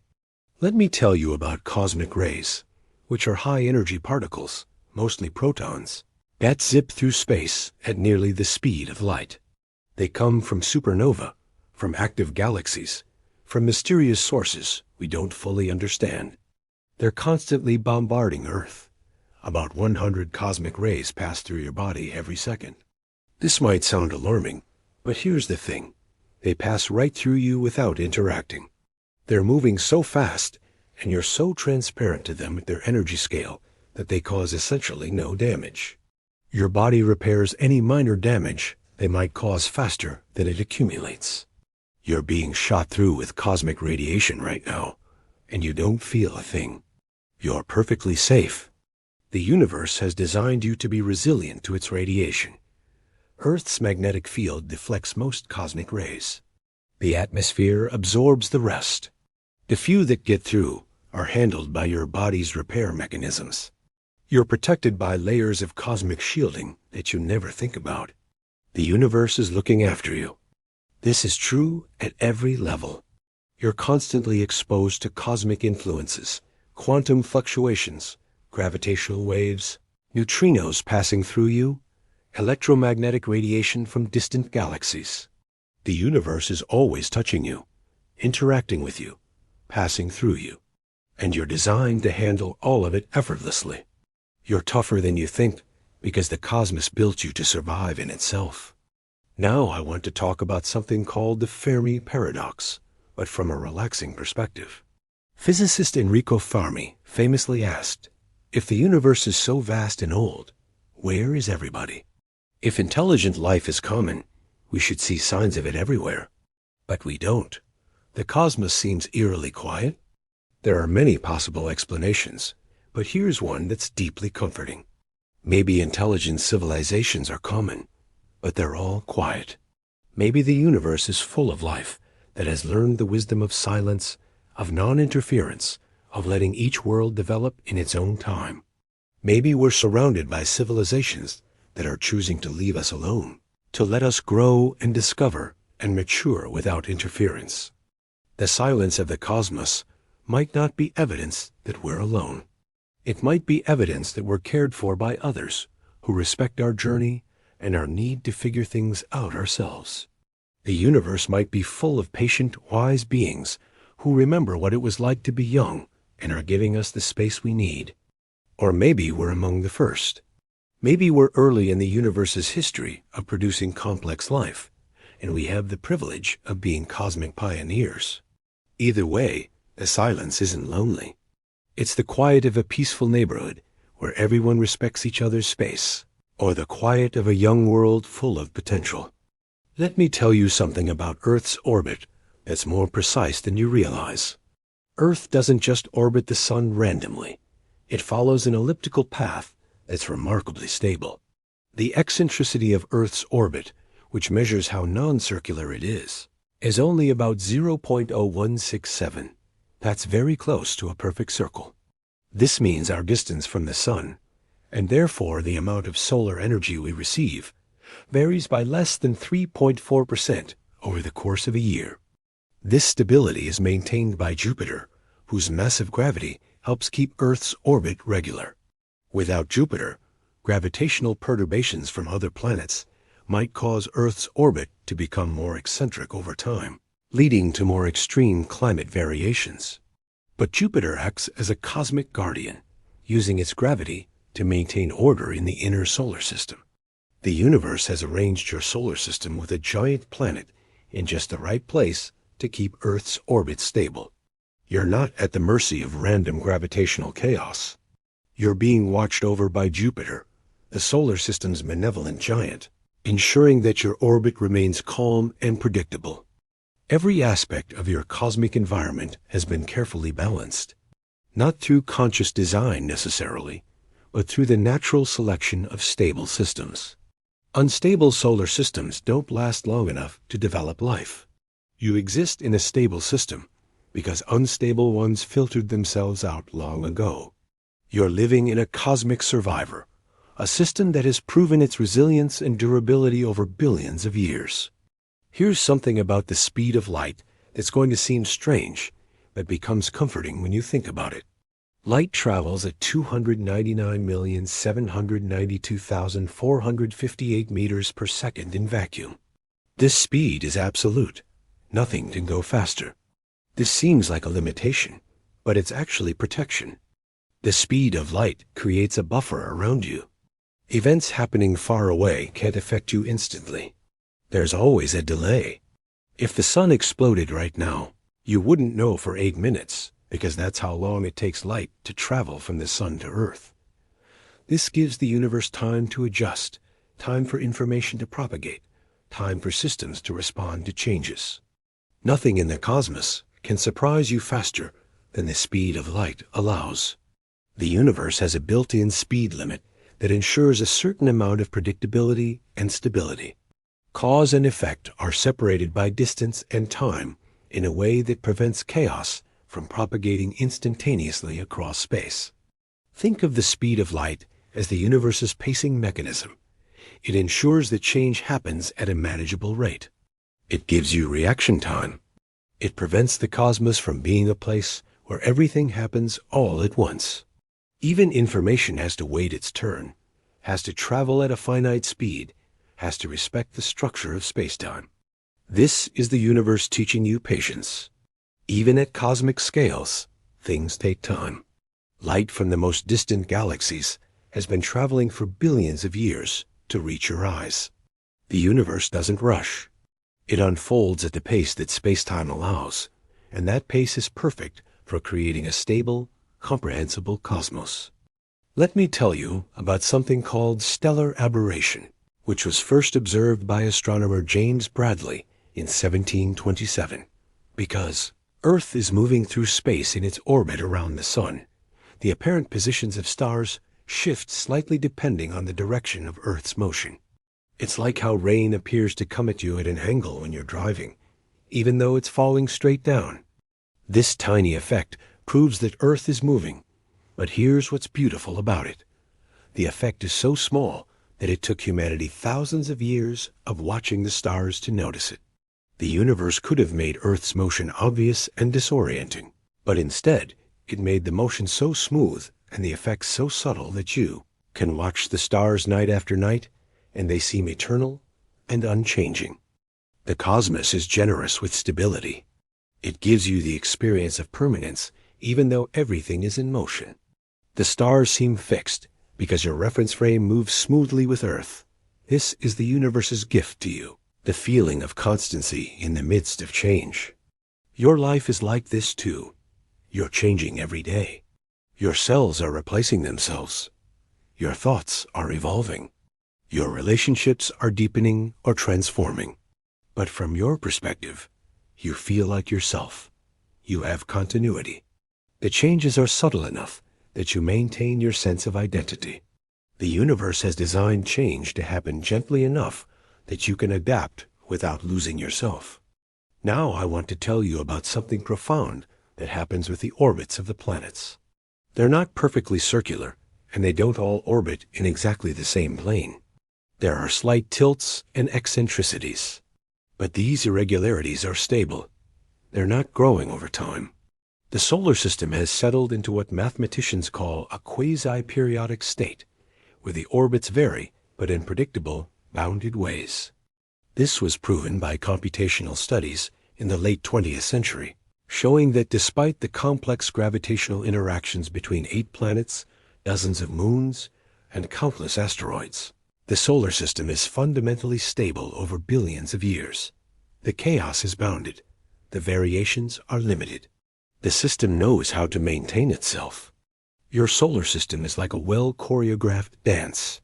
Let me tell you about cosmic rays, which are high-energy particles, mostly protons, that zip through space at nearly the speed of light. They come from supernovae, from active galaxies, from mysterious sources we don't fully understand. They're constantly bombarding Earth. About 100 cosmic rays pass through your body every second. This might sound alarming, but here's the thing. They pass right through you without interacting. They're moving so fast, and you're so transparent to them at their energy scale that they cause essentially no damage. Your body repairs any minor damage they might cause faster than it accumulates. You're being shot through with cosmic radiation right now, and you don't feel a thing. You're perfectly safe. The universe has designed you to be resilient to its radiation. Earth's magnetic field deflects most cosmic rays. The atmosphere absorbs the rest. The few that get through are handled by your body's repair mechanisms. You're protected by layers of cosmic shielding that you never think about. The universe is looking after you. This is true at every level. You're constantly exposed to cosmic influences, quantum fluctuations, gravitational waves, neutrinos passing through you, electromagnetic radiation from distant galaxies. The universe is always touching you, interacting with you, passing through you, and you're designed to handle all of it effortlessly. You're tougher than you think because the cosmos built you to survive in itself. Now I want to talk about something called the Fermi paradox, but from a relaxing perspective. Physicist Enrico Fermi famously asked, if the universe is so vast and old, where is everybody? If intelligent life is common, we should see signs of it everywhere. But we don't. The cosmos seems eerily quiet. There are many possible explanations, but here's one that's deeply comforting. Maybe intelligent civilizations are common, but they're all quiet. Maybe the universe is full of life that has learned the wisdom of silence, of non-interference, of letting each world develop in its own time. Maybe we're surrounded by civilizations that are choosing to leave us alone, to let us grow and discover and mature without interference. The silence of the cosmos might not be evidence that we're alone. It might be evidence that we're cared for by others who respect our journey and our need to figure things out ourselves. The universe might be full of patient, wise beings who remember what it was like to be young and are giving us the space we need. Or maybe we're among the first. Maybe we're early in the universe's history of producing complex life, and we have the privilege of being cosmic pioneers. Either way, the silence isn't lonely. It's the quiet of a peaceful neighborhood where everyone respects each other's space, or the quiet of a young world full of potential. Let me tell you something about Earth's orbit that's more precise than you realize. Earth doesn't just orbit the sun randomly. It follows an elliptical path that's remarkably stable. The eccentricity of Earth's orbit, which measures how non-circular it is only about 0.0167. That's very close to a perfect circle. This means our distance from the sun, and therefore the amount of solar energy we receive, varies by less than 3.4% over the course of a year. This stability is maintained by Jupiter, whose massive gravity helps keep Earth's orbit regular. Without Jupiter, gravitational perturbations from other planets might cause Earth's orbit to become more eccentric over time, leading to more extreme climate variations. But Jupiter acts as a cosmic guardian, using its gravity to maintain order in the inner solar system. The universe has arranged your solar system with a giant planet in just the right place to keep Earth's orbit stable. You're not at the mercy of random gravitational chaos. You're being watched over by Jupiter, the solar system's benevolent giant, ensuring that your orbit remains calm and predictable. Every aspect of your cosmic environment has been carefully balanced, not through conscious design necessarily, but through the natural selection of stable systems. Unstable solar systems don't last long enough to develop life. You exist in a stable system because unstable ones filtered themselves out long ago. You're living in a cosmic survivor, a system that has proven its resilience and durability over billions of years. Here's something about the speed of light that's going to seem strange, but becomes comforting when you think about it. Light travels at 299,792,458 meters per second in vacuum. This speed is absolute. Nothing can go faster. This seems like a limitation, but it's actually protection. The speed of light creates a buffer around you. Events happening far away can't affect you instantly. There's always a delay. If the sun exploded right now, you wouldn't know for 8 minutes, because that's how long it takes light to travel from the sun to Earth. This gives the universe time to adjust, time for information to propagate, time for systems to respond to changes. Nothing in the cosmos can surprise you faster than the speed of light allows. The universe has a built-in speed limit that ensures a certain amount of predictability and stability. Cause and effect are separated by distance and time in a way that prevents chaos from propagating instantaneously across space. Think of the speed of light as the universe's pacing mechanism. It ensures that change happens at a manageable rate. It gives you reaction time. It prevents the cosmos from being a place where everything happens all at once. Even information has to wait its turn, has to travel at a finite speed, has to respect the structure of spacetime. This is the universe teaching you patience. Even at cosmic scales, things take time. Light from the most distant galaxies has been traveling for billions of years to reach your eyes. The universe doesn't rush. It unfolds at the pace that spacetime allows, and that pace is perfect for creating a stable, comprehensible cosmos. Let me tell you about something called stellar aberration, which was first observed by astronomer James Bradley in 1727, because Earth is moving through space in its orbit around the sun. The apparent positions of stars shift slightly depending on the direction of Earth's motion. It's like how rain appears to come at you at an angle when you're driving, even though it's falling straight down. This tiny effect proves that Earth is moving, but here's what's beautiful about it. The effect is so small that it took humanity thousands of years of watching the stars to notice it. The universe could have made Earth's motion obvious and disorienting, but instead, it made the motion so smooth and the effects so subtle that you can watch the stars night after night, and they seem eternal and unchanging. The cosmos is generous with stability. It gives you the experience of permanence, even though everything is in motion. The stars seem fixed because your reference frame moves smoothly with Earth. This is the universe's gift to you, the feeling of constancy in the midst of change. Your life is like this too. You're changing every day. Your cells are replacing themselves. Your thoughts are evolving. Your relationships are deepening or transforming. But from your perspective, you feel like yourself. You have continuity. The changes are subtle enough that you maintain your sense of identity. The universe has designed change to happen gently enough that you can adapt without losing yourself. Now I want to tell you about something profound that happens with the orbits of the planets. They're not perfectly circular, and they don't all orbit in exactly the same plane. There are slight tilts and eccentricities. But these irregularities are stable. They're not growing over time. The solar system has settled into what mathematicians call a quasi-periodic state, where the orbits vary, but in predictable, bounded ways. This was proven by computational studies in the late 20th century, showing that despite the complex gravitational interactions between 8 planets, dozens of moons, and countless asteroids, the solar system is fundamentally stable over billions of years. The chaos is bounded. The variations are limited. The system knows how to maintain itself. Your solar system is like a well-choreographed dance.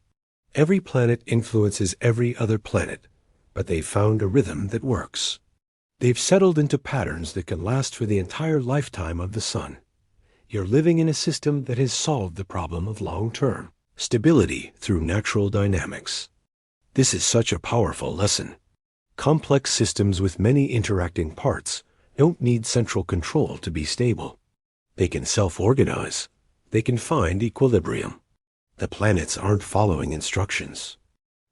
Every planet influences every other planet, but they've found a rhythm that works. They've settled into patterns that can last for the entire lifetime of the sun. You're living in a system that has solved the problem of long-term stability through natural dynamics. This is such a powerful lesson. Complex systems with many interacting parts don't need central control to be stable. They can self-organize. They can find equilibrium. The planets aren't following instructions.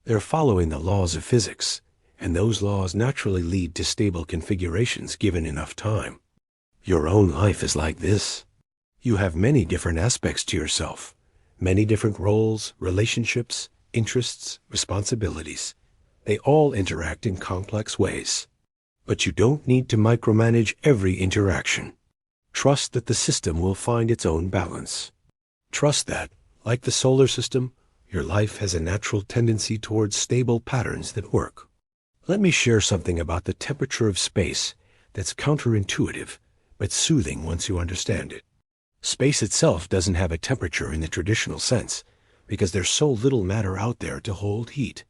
They're following the laws of physics, and those laws naturally lead to stable configurations given enough time. Your own life is like this. You have many different aspects to yourself, many different roles, relationships, interests, responsibilities. They all interact in complex ways. But you don't need to micromanage every interaction. Trust that the system will find its own balance. Trust that, like the solar system, your life has a natural tendency towards stable patterns that work. Let me share something about the temperature of space that's counterintuitive, but soothing once you understand it. Space itself doesn't have a temperature in the traditional sense, because there's so little matter out there to hold heat.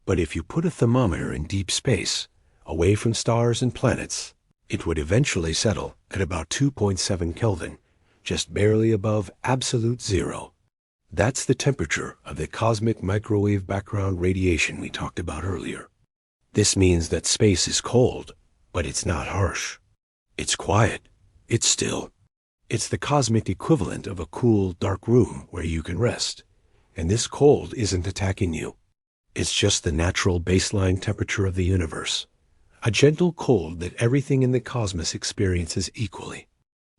But if you put a thermometer in deep space, away from stars and planets, it would eventually settle at about 2.7 Kelvin, just barely above absolute zero. That's the temperature of the cosmic microwave background radiation we talked about earlier. This means that space is cold, but it's not harsh. It's quiet. It's still. It's the cosmic equivalent of a cool, dark room where you can rest. And this cold isn't attacking you. It's just the natural baseline temperature of the universe. A gentle cold that everything in the cosmos experiences equally.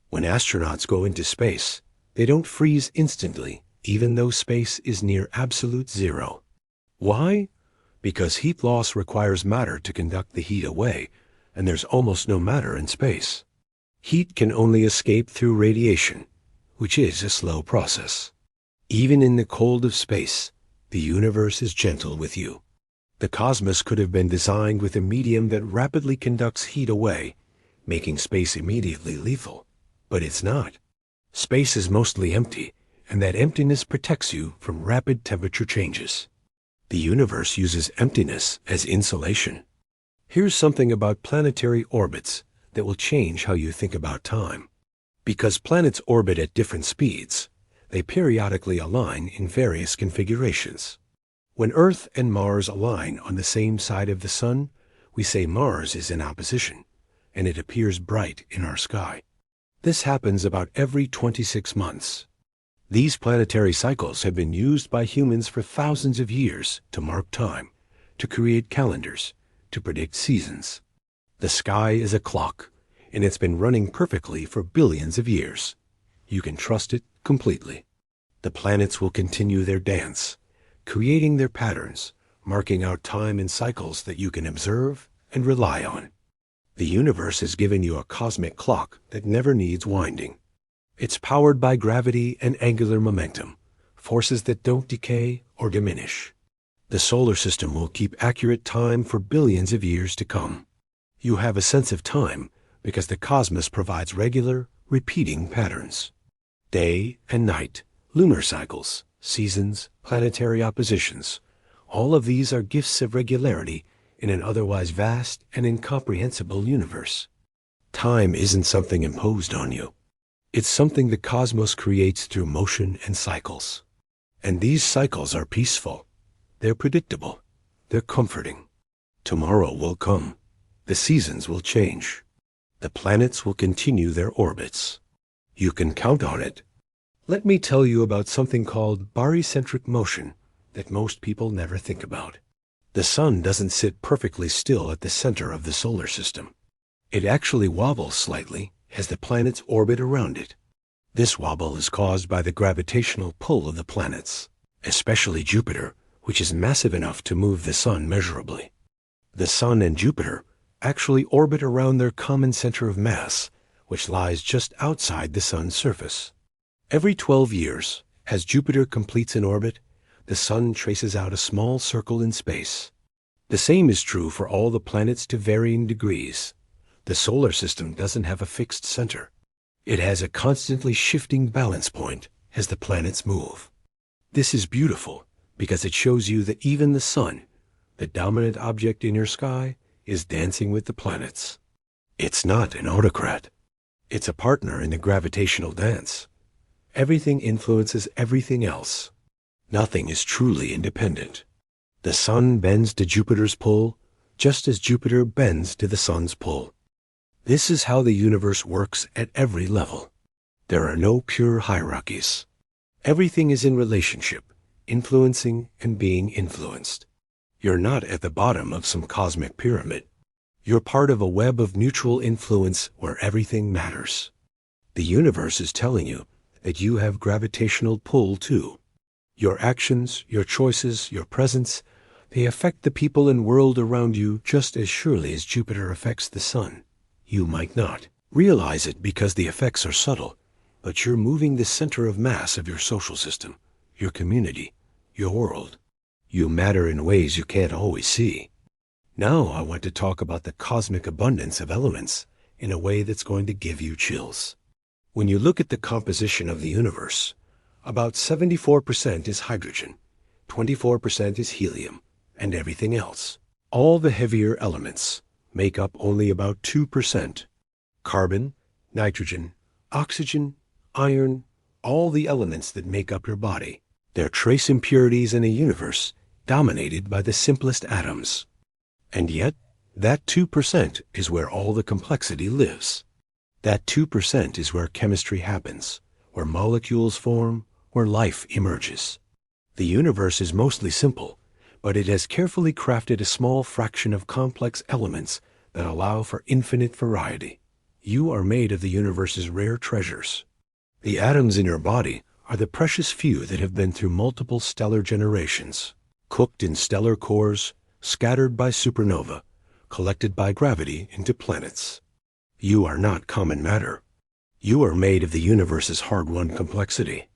When astronauts go into space, they don't freeze instantly, even though space is near absolute zero. Why? Because heat loss requires matter to conduct the heat away, and there's almost no matter in space. Heat can only escape through radiation, which is a slow process. Even in the cold of space, the universe is gentle with you. The cosmos could have been designed with a medium that rapidly conducts heat away, making space immediately lethal. But it's not. Space is mostly empty, and that emptiness protects you from rapid temperature changes. The universe uses emptiness as insulation. Here's something about planetary orbits that will change how you think about time. Because planets orbit at different speeds, they periodically align in various configurations. When Earth and Mars align on the same side of the Sun, we say Mars is in opposition, and it appears bright in our sky. This happens about every 26 months. These planetary cycles have been used by humans for thousands of years to mark time, to create calendars, to predict seasons. The sky is a clock, and it's been running perfectly for billions of years. You can trust it completely. The planets will continue their dance, creating their patterns, marking out time in cycles that you can observe and rely on. The universe has given you a cosmic clock that never needs winding. It's powered by gravity and angular momentum, forces that don't decay or diminish. The solar system will keep accurate time for billions of years to come. You have a sense of time because the cosmos provides regular, repeating patterns. Day and night, lunar cycles, seasons, planetary oppositions, all of these are gifts of regularity in an otherwise vast and incomprehensible universe. Time isn't something imposed on you. It's something the cosmos creates through motion and cycles. And these cycles are peaceful. They're predictable. They're comforting. Tomorrow will come. The seasons will change. The planets will continue their orbits. You can count on it. Let me tell you about something called barycentric motion that most people never think about. The Sun doesn't sit perfectly still at the center of the solar system. It actually wobbles slightly as the planets orbit around it. This wobble is caused by the gravitational pull of the planets, especially Jupiter, which is massive enough to move the Sun measurably. The Sun and Jupiter actually orbit around their common center of mass, which lies just outside the Sun's surface. Every 12 years, as Jupiter completes an orbit, the Sun traces out a small circle in space. The same is true for all the planets to varying degrees. The solar system doesn't have a fixed center. It has a constantly shifting balance point as the planets move. This is beautiful because it shows you that even the Sun, the dominant object in your sky, is dancing with the planets. It's not an autocrat. It's a partner in the gravitational dance. Everything influences everything else. Nothing is truly independent. The Sun bends to Jupiter's pull, just as Jupiter bends to the Sun's pull. This is how the universe works at every level. There are no pure hierarchies. Everything is in relationship, influencing and being influenced. You're not at the bottom of some cosmic pyramid. You're part of a web of mutual influence where everything matters. The universe is telling you that you have gravitational pull too. Your actions, your choices, your presence, they affect the people and world around you just as surely as Jupiter affects the Sun. You might not realize it because the effects are subtle, but you're moving the center of mass of your social system, your community, your world. You matter in ways you can't always see. Now I want to talk about the cosmic abundance of elements in a way that's going to give you chills. When you look at the composition of the universe, about 74% is hydrogen, 24% is helium, and everything else. All the heavier elements make up only about 2%. Carbon, nitrogen, oxygen, iron, all the elements that make up your body. They're trace impurities in a universe dominated by the simplest atoms. And yet, that 2% is where all the complexity lives. That 2% is where chemistry happens, where molecules form, where life emerges. The universe is mostly simple, but it has carefully crafted a small fraction of complex elements that allow for infinite variety. You are made of the universe's rare treasures. The atoms in your body are the precious few that have been through multiple stellar generations, cooked in stellar cores, scattered by supernova, collected by gravity into planets. You are not common matter. You are made of the universe's hard-won complexity.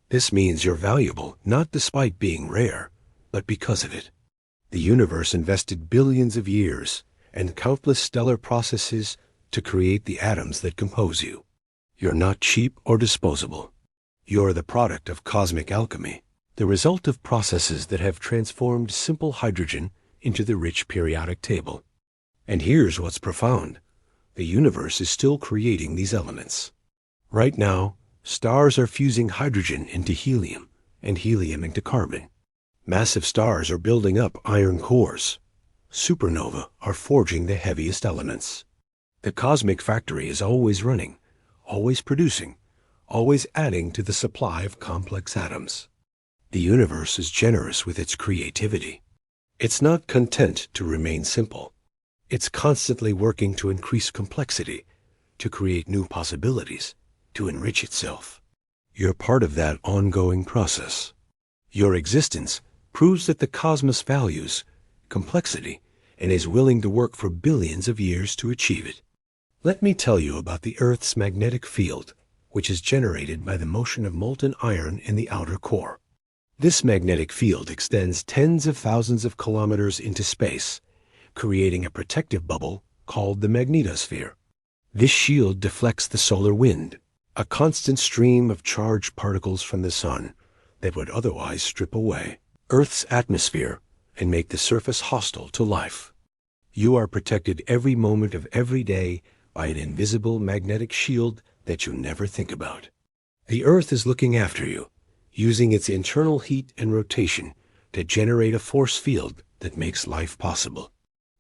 This means you're valuable not despite being rare, but because of it. The universe invested billions of years and countless stellar processes to create the atoms that compose you. You're not cheap or disposable. You're the product of cosmic alchemy, the result of processes that have transformed simple hydrogen into the rich periodic table. And here's what's profound. The universe is still creating these elements. Right now, stars are fusing hydrogen into helium and helium into carbon. Massive stars are building up iron cores. Supernovae are forging the heaviest elements. The cosmic factory is always running, always producing, always adding to the supply of complex atoms. The universe is generous with its creativity. It's not content to remain simple. It's constantly working to increase complexity, to create new possibilities, to enrich itself. You're part of that ongoing process. Your existence proves that the cosmos values complexity and is willing to work for billions of years to achieve it. Let me tell you about the Earth's magnetic field, which is generated by the motion of molten iron in the outer core. This magnetic field extends tens of thousands of kilometers into space, creating a protective bubble called the magnetosphere. This shield deflects the solar wind, a constant stream of charged particles from the sun that would otherwise strip away Earth's atmosphere and make the surface hostile to life. You are protected every moment of every day by an invisible magnetic shield that you never think about. The Earth is looking after you, using its internal heat and rotation to generate a force field that makes life possible.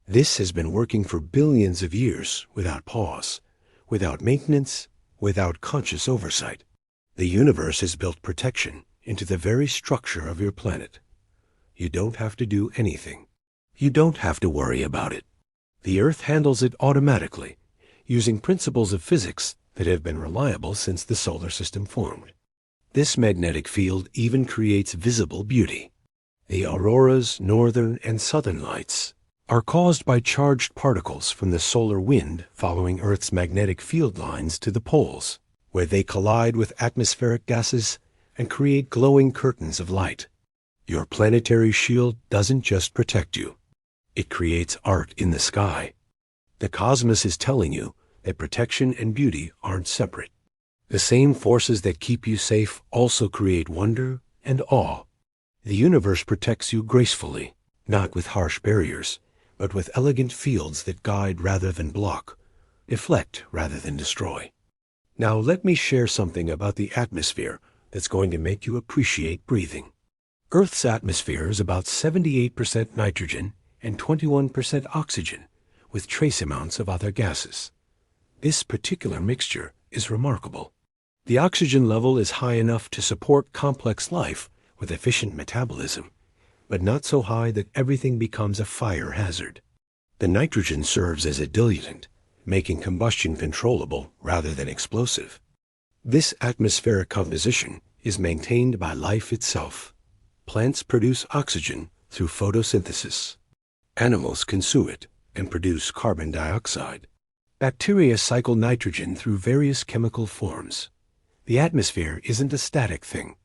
This has been working for billions of years without pause, without maintenance, without conscious oversight. The universe has built protection into the very structure of your planet. You don't have to do anything. You don't have to worry about it. The Earth handles it automatically, using principles of physics that have been reliable since the solar system formed. This magnetic field even creates visible beauty. The auroras, northern and southern lights, are caused by charged particles from the solar wind following Earth's magnetic field lines to the poles, where they collide with atmospheric gases and create glowing curtains of light. Your planetary shield doesn't just protect you. It creates art in the sky. The cosmos is telling you that protection and beauty aren't separate. The same forces that keep you safe also create wonder and awe. The universe protects you gracefully, not with harsh barriers, but with elegant fields that guide rather than block, deflect rather than destroy. Now let me share something about the atmosphere that's going to make you appreciate breathing. Earth's atmosphere is about 78% nitrogen and 21% oxygen, with trace amounts of other gases. This particular mixture is remarkable. The oxygen level is high enough to support complex life with efficient metabolism, but not so high that everything becomes a fire hazard. The nitrogen serves as a diluent, making combustion controllable rather than explosive. This atmospheric composition is maintained by life itself. Plants produce oxygen through photosynthesis. Animals consume it and produce carbon dioxide. Bacteria cycle nitrogen through various chemical forms. The atmosphere isn't a static thing.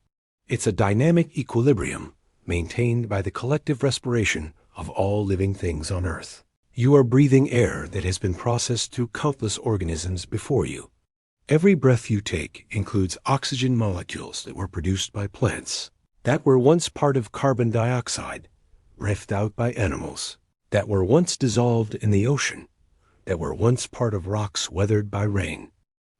It's a dynamic equilibrium maintained by the collective respiration of all living things on Earth. You are breathing air that has been processed through countless organisms before you. Every breath you take includes oxygen molecules that were produced by plants, that were once part of carbon dioxide, breathed out by animals, that were once dissolved in the ocean, that were once part of rocks weathered by rain.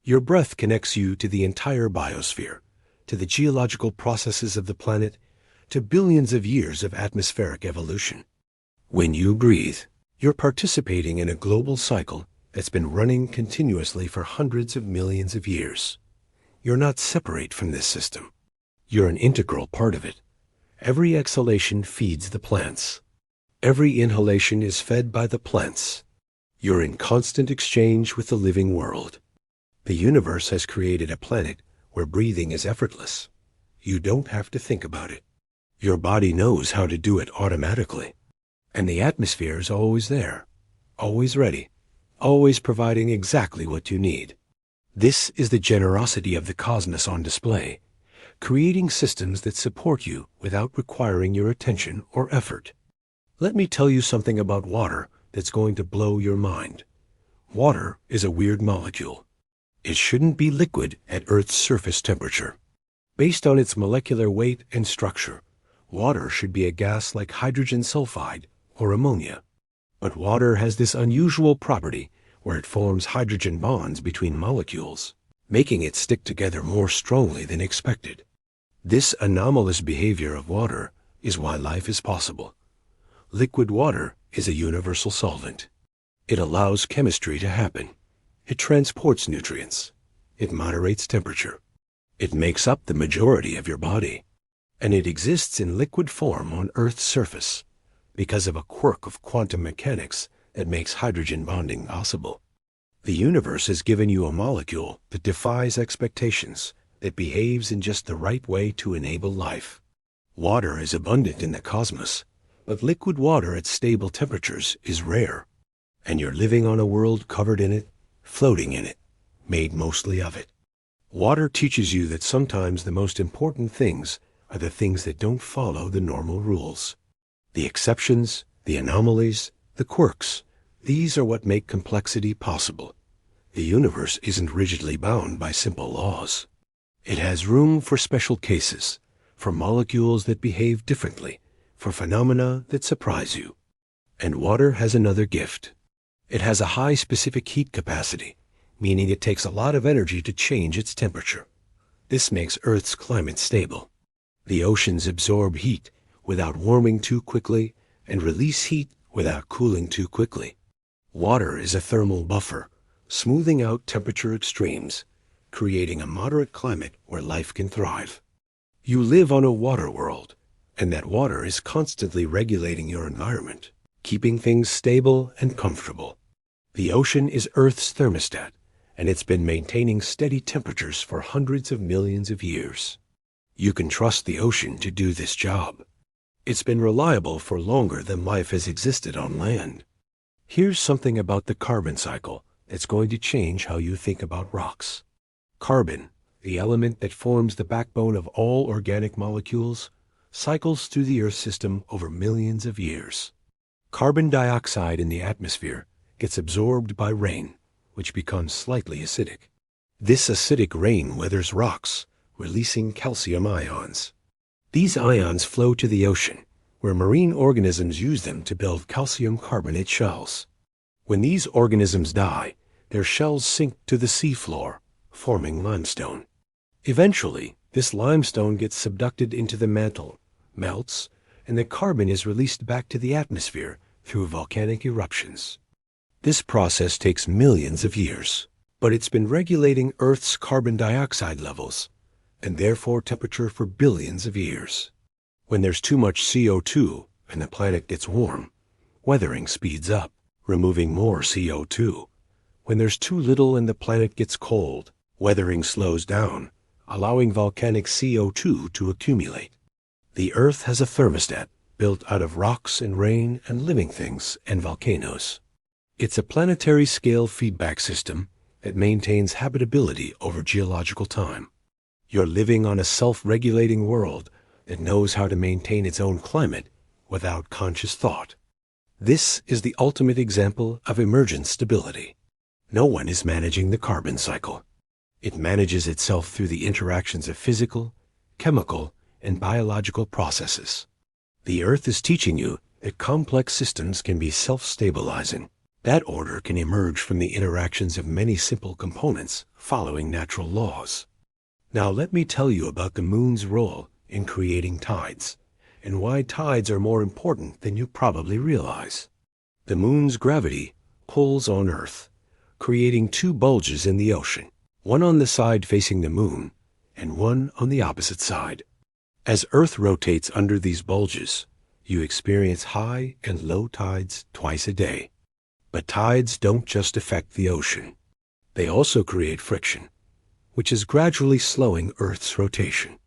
Your breath connects you to the entire biosphere, to the geological processes of the planet, to billions of years of atmospheric evolution. When you breathe, you're participating in a global cycle that's been running continuously for hundreds of millions of years. You're not separate from this system. You're an integral part of it. Every exhalation feeds the plants. Every inhalation is fed by the plants. You're in constant exchange with the living world. The universe has created a planet where breathing is effortless. You don't have to think about it. Your body knows how to do it automatically. And the atmosphere is always there, always ready, always providing exactly what you need. This is the generosity of the cosmos on display, creating systems that support you without requiring your attention or effort. Let me tell you something about water that's going to blow your mind. Water is a weird molecule. It shouldn't be liquid at Earth's surface temperature. Based on its molecular weight and structure, water should be a gas like hydrogen sulfide or ammonia. But water has this unusual property where it forms hydrogen bonds between molecules, making it stick together more strongly than expected. This anomalous behavior of water is why life is possible. Liquid water is a universal solvent. It allows chemistry to happen. It transports nutrients. It moderates temperature. It makes up the majority of your body. And it exists in liquid form on Earth's surface because of a quirk of quantum mechanics that makes hydrogen bonding possible. The universe has given you a molecule that defies expectations, that behaves in just the right way to enable life. Water is abundant in the cosmos, but liquid water at stable temperatures is rare. And you're living on a world covered in it, floating in it, made mostly of it. Water teaches you that sometimes the most important things are the things that don't follow the normal rules. The exceptions, the anomalies, the quirks, these are what make complexity possible. The universe isn't rigidly bound by simple laws. It has room for special cases, for molecules that behave differently, for phenomena that surprise you. And water has another gift. It has a high specific heat capacity, meaning it takes a lot of energy to change its temperature. This makes Earth's climate stable. The oceans absorb heat without warming too quickly and release heat without cooling too quickly. Water is a thermal buffer, smoothing out temperature extremes, creating a moderate climate where life can thrive. You live on a water world, and that water is constantly regulating your environment, keeping things stable and comfortable. The ocean is Earth's thermostat, and it's been maintaining steady temperatures for hundreds of millions of years. You can trust the ocean to do this job. It's been reliable for longer than life has existed on land. Here's something about the carbon cycle that's going to change how you think about rocks. Carbon, the element that forms the backbone of all organic molecules, cycles through the Earth system over millions of years. Carbon dioxide in the atmosphere gets absorbed by rain, which becomes slightly acidic. This acidic rain weathers rocks, releasing calcium ions. These ions flow to the ocean, where marine organisms use them to build calcium carbonate shells. When these organisms die, their shells sink to the seafloor, forming limestone. Eventually, this limestone gets subducted into the mantle, melts, and the carbon is released back to the atmosphere through volcanic eruptions. This process takes millions of years, but it's been regulating Earth's carbon dioxide levels, and therefore temperature for billions of years. When there's too much CO2 and the planet gets warm, weathering speeds up, removing more CO2. When there's too little and the planet gets cold, weathering slows down, allowing volcanic CO2 to accumulate. The Earth has a thermostat built out of rocks and rain and living things and volcanoes. It's a planetary scale feedback system that maintains habitability over geological time. You're living on a self-regulating world that knows how to maintain its own climate without conscious thought. This is the ultimate example of emergent stability. No one is managing the carbon cycle. It manages itself through the interactions of physical, chemical, and biological processes. The Earth is teaching you that complex systems can be self-stabilizing. That order can emerge from the interactions of many simple components following natural laws. Now let me tell you about the moon's role in creating tides, and why tides are more important than you probably realize. The moon's gravity pulls on Earth, creating two bulges in the ocean, one on the side facing the moon, and one on the opposite side. As Earth rotates under these bulges, you experience high and low tides twice a day. But tides don't just affect the ocean. They also create friction, which is gradually slowing Earth's rotation.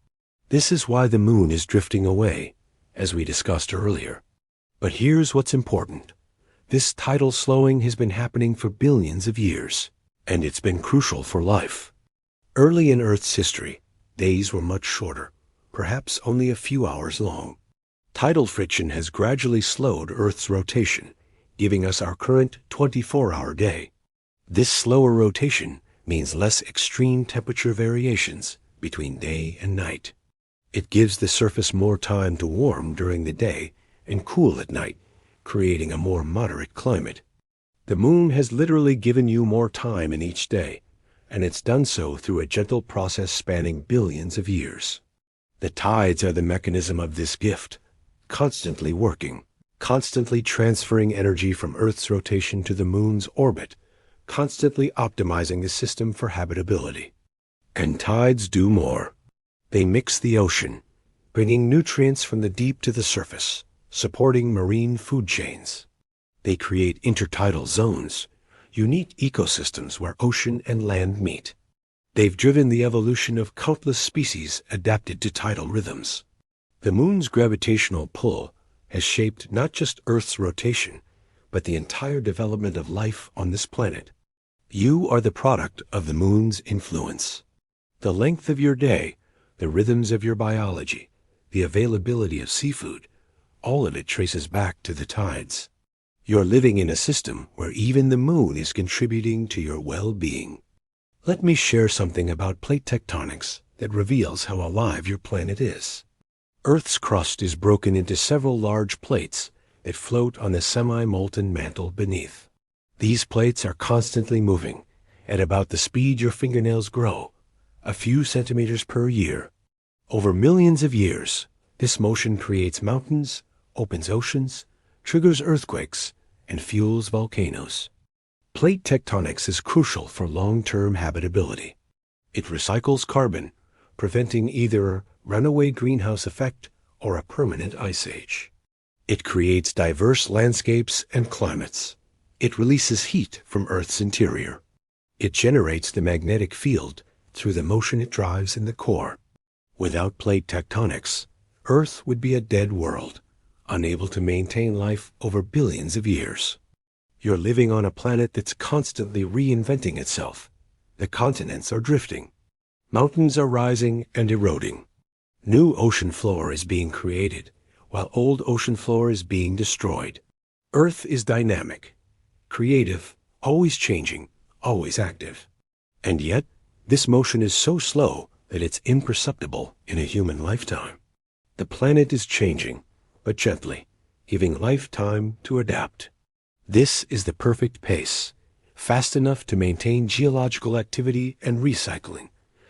This is why the moon is drifting away, as we discussed earlier. But here's what's important. This tidal slowing has been happening for billions of years, and it's been crucial for life. Early in Earth's history, days were much shorter, perhaps only a few hours long. Tidal friction has gradually slowed Earth's rotation, giving us our current 24-hour day. This slower rotation means less extreme temperature variations between day and night. It gives the surface more time to warm during the day and cool at night, creating a more moderate climate. The moon has literally given you more time in each day, and it's done so through a gentle process spanning billions of years. The tides are the mechanism of this gift, constantly working, constantly transferring energy from Earth's rotation to the moon's orbit, constantly optimizing the system for habitability. And tides do more. They mix the ocean, bringing nutrients from the deep to the surface, supporting marine food chains. They create intertidal zones, unique ecosystems where ocean and land meet. They've driven the evolution of countless species adapted to tidal rhythms. The moon's gravitational pull has shaped not just Earth's rotation, but the entire development of life on this planet. You are the product of the moon's influence. The length of your day, the rhythms of your biology, the availability of seafood, all of it traces back to the tides. You're living in a system where even the moon is contributing to your well-being. Let me share something about plate tectonics that reveals how alive your planet is. Earth's crust is broken into several large plates that float on the semi-molten mantle beneath. These plates are constantly moving at about the speed your fingernails grow, a few centimeters per year. Over millions of years, this motion creates mountains, opens oceans, triggers earthquakes, and fuels volcanoes. Plate tectonics is crucial for long-term habitability. It recycles carbon, preventing either a runaway greenhouse effect or a permanent ice age. It creates diverse landscapes and climates. It releases heat from Earth's interior. It generates the magnetic field through the motion it drives in the core. Without plate tectonics, Earth would be a dead world, unable to maintain life over billions of years. You're living on a planet that's constantly reinventing itself. The continents are drifting. Mountains are rising and eroding. New ocean floor is being created, while old ocean floor is being destroyed. Earth is dynamic, creative, always changing, always active. And yet, this motion is so slow that it's imperceptible in a human lifetime. The planet is changing, but gently, giving life time to adapt. This is the perfect pace, fast enough to maintain geological activity and recycling,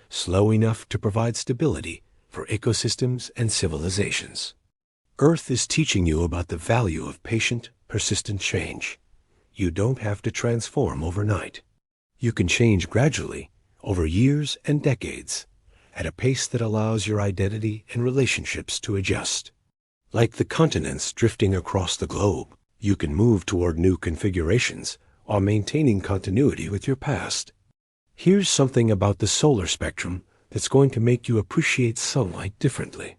slow enough to provide stability for ecosystems and civilizations. Earth is teaching you about the value of patient, persistent change. You don't have to transform overnight. You can change gradually, over years and decades, at a pace that allows your identity and relationships to adjust. Like the continents drifting across the globe, you can move toward new configurations while maintaining continuity with your past. Here's something about the solar spectrum that's going to make you appreciate sunlight differently.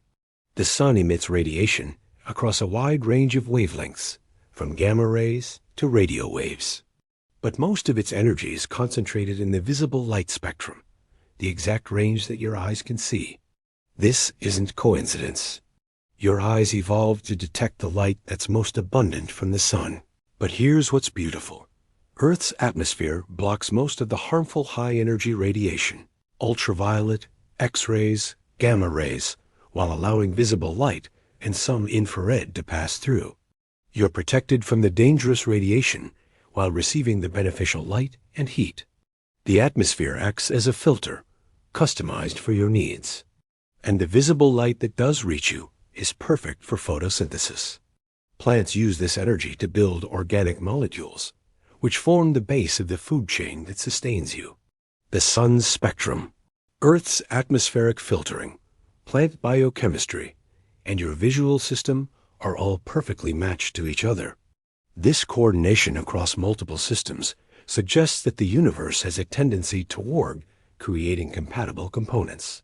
The sun emits radiation across a wide range of wavelengths, from gamma rays to radio waves. But most of its energy is concentrated in the visible light spectrum, the exact range that your eyes can see. This isn't coincidence. Your eyes evolved to detect the light that's most abundant from the sun. But here's what's beautiful. Earth's atmosphere blocks most of the harmful high-energy radiation, ultraviolet, X-rays, gamma rays, while allowing visible light and some infrared to pass through. You're protected from the dangerous radiation while receiving the beneficial light and heat. The atmosphere acts as a filter, customized for your needs. And the visible light that does reach you is perfect for photosynthesis. Plants use this energy to build organic molecules, which form the base of the food chain that sustains you. The sun's spectrum, Earth's atmospheric filtering, plant biochemistry, and your visual system are all perfectly matched to each other. This coordination across multiple systems suggests that the universe has a tendency toward creating compatible components.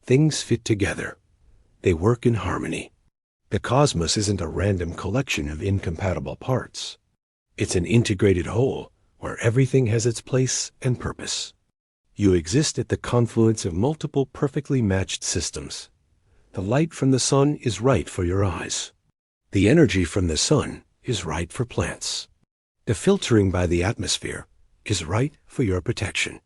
Things fit together. They work in harmony. The cosmos isn't a random collection of incompatible parts. It's an integrated whole where everything has its place and purpose. You exist at the confluence of multiple perfectly matched systems. The light from the sun is right for your eyes. The energy from the sun is right for plants. The filtering by the atmosphere is right for your protection.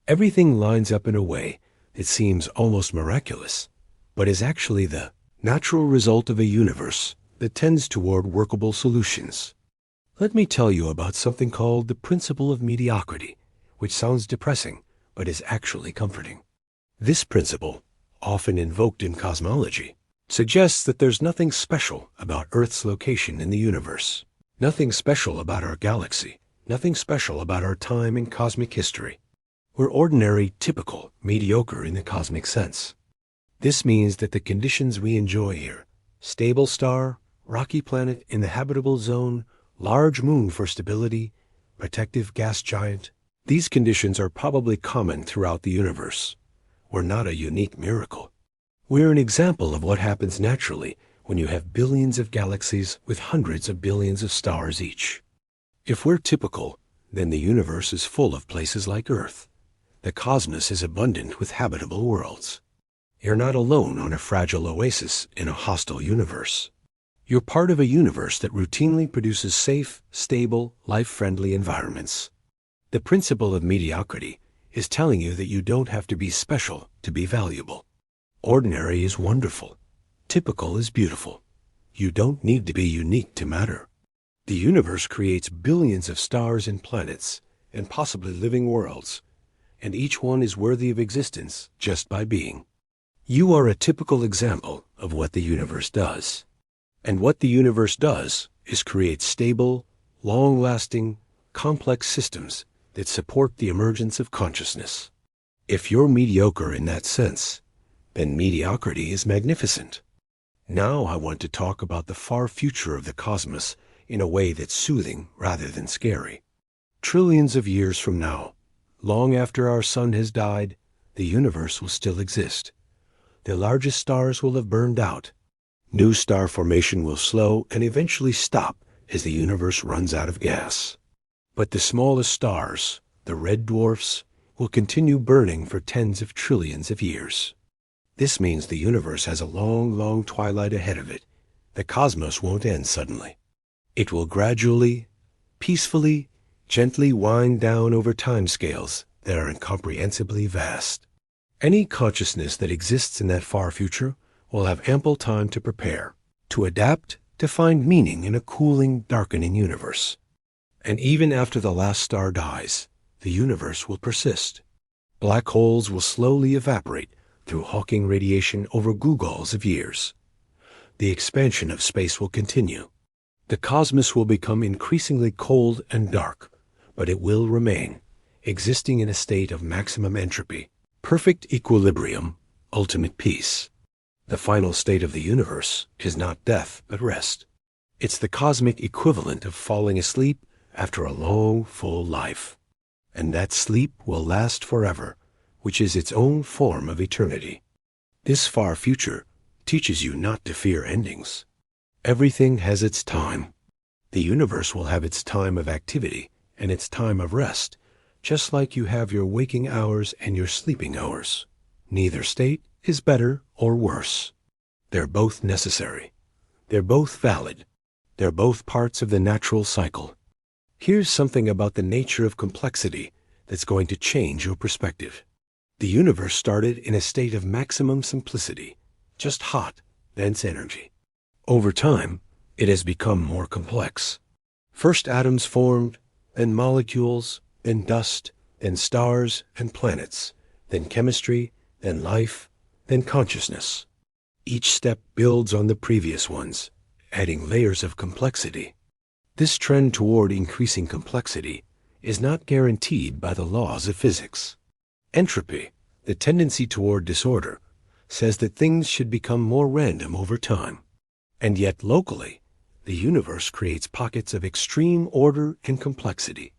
Everything lines up in a way that seems almost miraculous, but is actually the natural result of a universe that tends toward workable solutions. Let me tell you about something called the principle of mediocrity, which sounds depressing, but is actually comforting. This principle, often invoked in cosmology, suggests that there's nothing special about Earth's location in the universe, nothing special about our galaxy, nothing special about our time in cosmic history. We're ordinary, typical, mediocre in the cosmic sense. This means that the conditions we enjoy here, stable star, rocky planet in the habitable zone, large moon for stability, protective gas giant, these conditions are probably common throughout the universe. We're not a unique miracle. We're an example of what happens naturally when you have billions of galaxies with hundreds of billions of stars each. If we're typical, then the universe is full of places like Earth. The cosmos is abundant with habitable worlds. You're not alone on a fragile oasis in a hostile universe. You're part of a universe that routinely produces safe, stable, life-friendly environments. The principle of mediocrity is telling you that you don't have to be special to be valuable. Ordinary is wonderful. Typical is beautiful. You don't need to be unique to matter. The universe creates billions of stars and planets, and possibly living worlds, and each one is worthy of existence just by being. You are a typical example of what the universe does. And what the universe does is create stable, long-lasting, complex systems that support the emergence of consciousness. If you're mediocre in that sense, then mediocrity is magnificent. Now I want to talk about the far future of the cosmos in a way that's soothing rather than scary. Trillions of years from now, long after our sun has died, the universe will still exist. The largest stars will have burned out. New star formation will slow and eventually stop as the universe runs out of gas. But the smallest stars, the red dwarfs, will continue burning for tens of trillions of years. This means the universe has a long, long twilight ahead of it. The cosmos won't end suddenly. It will gradually, peacefully, gently wind down over timescales that are incomprehensibly vast. Any consciousness that exists in that far future will have ample time to prepare, to adapt, to find meaning in a cooling, darkening universe. And even after the last star dies, the universe will persist. Black holes will slowly evaporate through Hawking radiation over googolls of years. The expansion of space will continue. The cosmos will become increasingly cold and dark, but it will remain, existing in a state of maximum entropy, perfect equilibrium, ultimate peace. The final state of the universe is not death, but rest. It's the cosmic equivalent of falling asleep after a long, full life. And that sleep will last forever, which is its own form of eternity. This far future teaches you not to fear endings. Everything has its time. The universe will have its time of activity and its time of rest, just like you have your waking hours and your sleeping hours. Neither state is better or worse. They're both necessary. They're both valid. They're both parts of the natural cycle. Here's something about the nature of complexity that's going to change your perspective. The universe started in a state of maximum simplicity, just hot, dense energy. Over time, it has become more complex. First atoms formed, then molecules, then dust, then stars and planets, then chemistry, then life, then consciousness. Each step builds on the previous ones, adding layers of complexity. This trend toward increasing complexity is not guaranteed by the laws of physics. Entropy, the tendency toward disorder, says that things should become more random over time. And yet locally, the universe creates pockets of extreme order and complexity.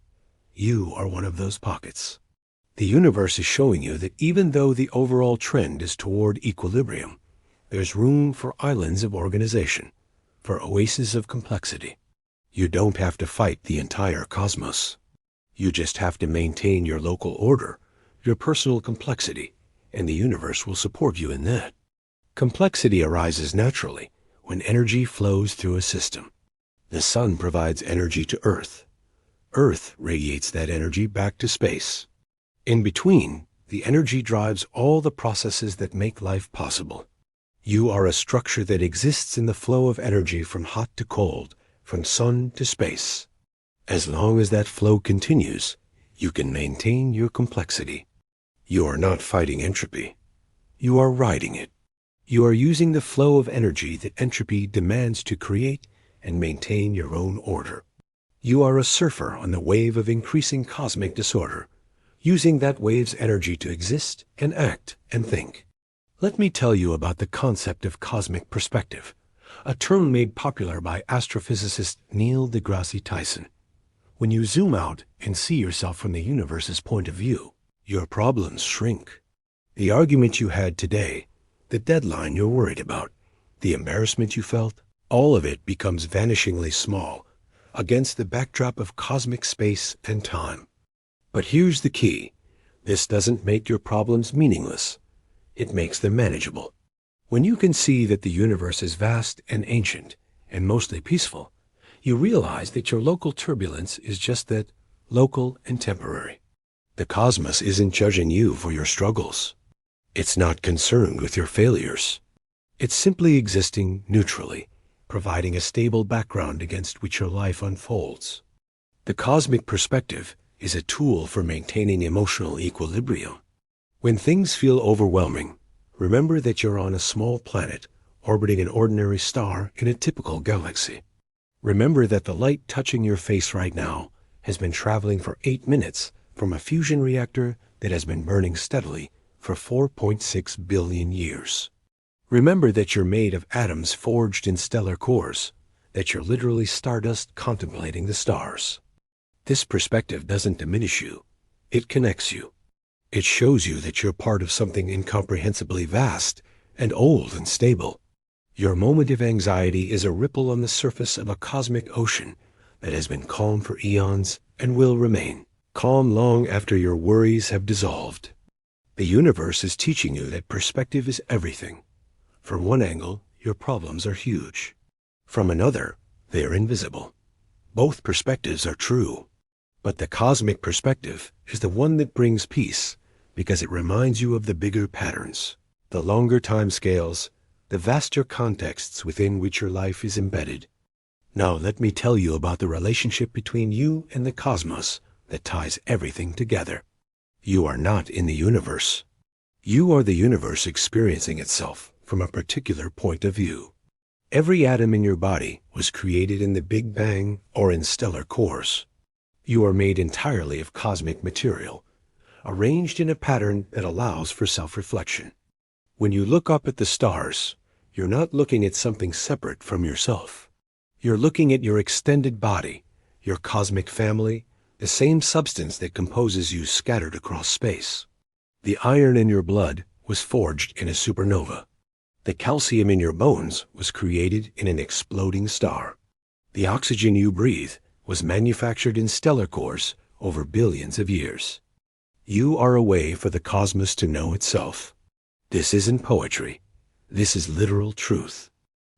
You are one of those pockets. The universe is showing you that even though the overall trend is toward equilibrium, there's room for islands of organization, for oases of complexity. You don't have to fight the entire cosmos. You just have to maintain your local order, your personal complexity, and the universe will support you in that. Complexity arises naturally when energy flows through a system. The sun provides energy to Earth. Earth radiates that energy back to space. In between, the energy drives all the processes that make life possible. You are a structure that exists in the flow of energy from hot to cold, from sun to space. As long as that flow continues, you can maintain your complexity. You are not fighting entropy. You are riding it. You are using the flow of energy that entropy demands to create and maintain your own order. You are a surfer on the wave of increasing cosmic disorder, using that wave's energy to exist and act and think. Let me tell you about the concept of cosmic perspective, a term made popular by astrophysicist Neil deGrasse Tyson. When you zoom out and see yourself from the universe's point of view, your problems shrink. The argument you had today, the deadline you're worried about, the embarrassment you felt, all of it becomes vanishingly small against the backdrop of cosmic space and time. But here's the key. This doesn't make your problems meaningless. It makes them manageable. When you can see that the universe is vast and ancient and mostly peaceful, you realize that your local turbulence is just that, local and temporary. The cosmos isn't judging you for your struggles. It's not concerned with your failures. It's simply existing neutrally, providing a stable background against which your life unfolds. The cosmic perspective is a tool for maintaining emotional equilibrium. When things feel overwhelming, remember that you're on a small planet orbiting an ordinary star in a typical galaxy. Remember that the light touching your face right now has been traveling for 8 minutes from a fusion reactor that has been burning steadily for 4.6 billion years. Remember that you're made of atoms forged in stellar cores, that you're literally stardust contemplating the stars. This perspective doesn't diminish you. It connects you. It shows you that you're part of something incomprehensibly vast and old and stable. Your moment of anxiety is a ripple on the surface of a cosmic ocean that has been calm for eons and will remain calm long after your worries have dissolved. The universe is teaching you that perspective is everything. From one angle, your problems are huge. From another, they are invisible. Both perspectives are true. But the cosmic perspective is the one that brings peace because it reminds you of the bigger patterns, the longer time scales, the vaster contexts within which your life is embedded. Now let me tell you about the relationship between you and the cosmos that ties everything together. You are not in the universe. You are the universe experiencing itself from a particular point of view. Every atom in your body was created in the Big Bang or in stellar cores. You are made entirely of cosmic material, arranged in a pattern that allows for self-reflection. When you look up at the stars, you're not looking at something separate from yourself. You're looking at your extended body, your cosmic family, the same substance that composes you scattered across space. The iron in your blood was forged in a supernova. The calcium in your bones was created in an exploding star. The oxygen you breathe was manufactured in stellar cores over billions of years. You are a way for the cosmos to know itself. This isn't poetry. This is literal truth.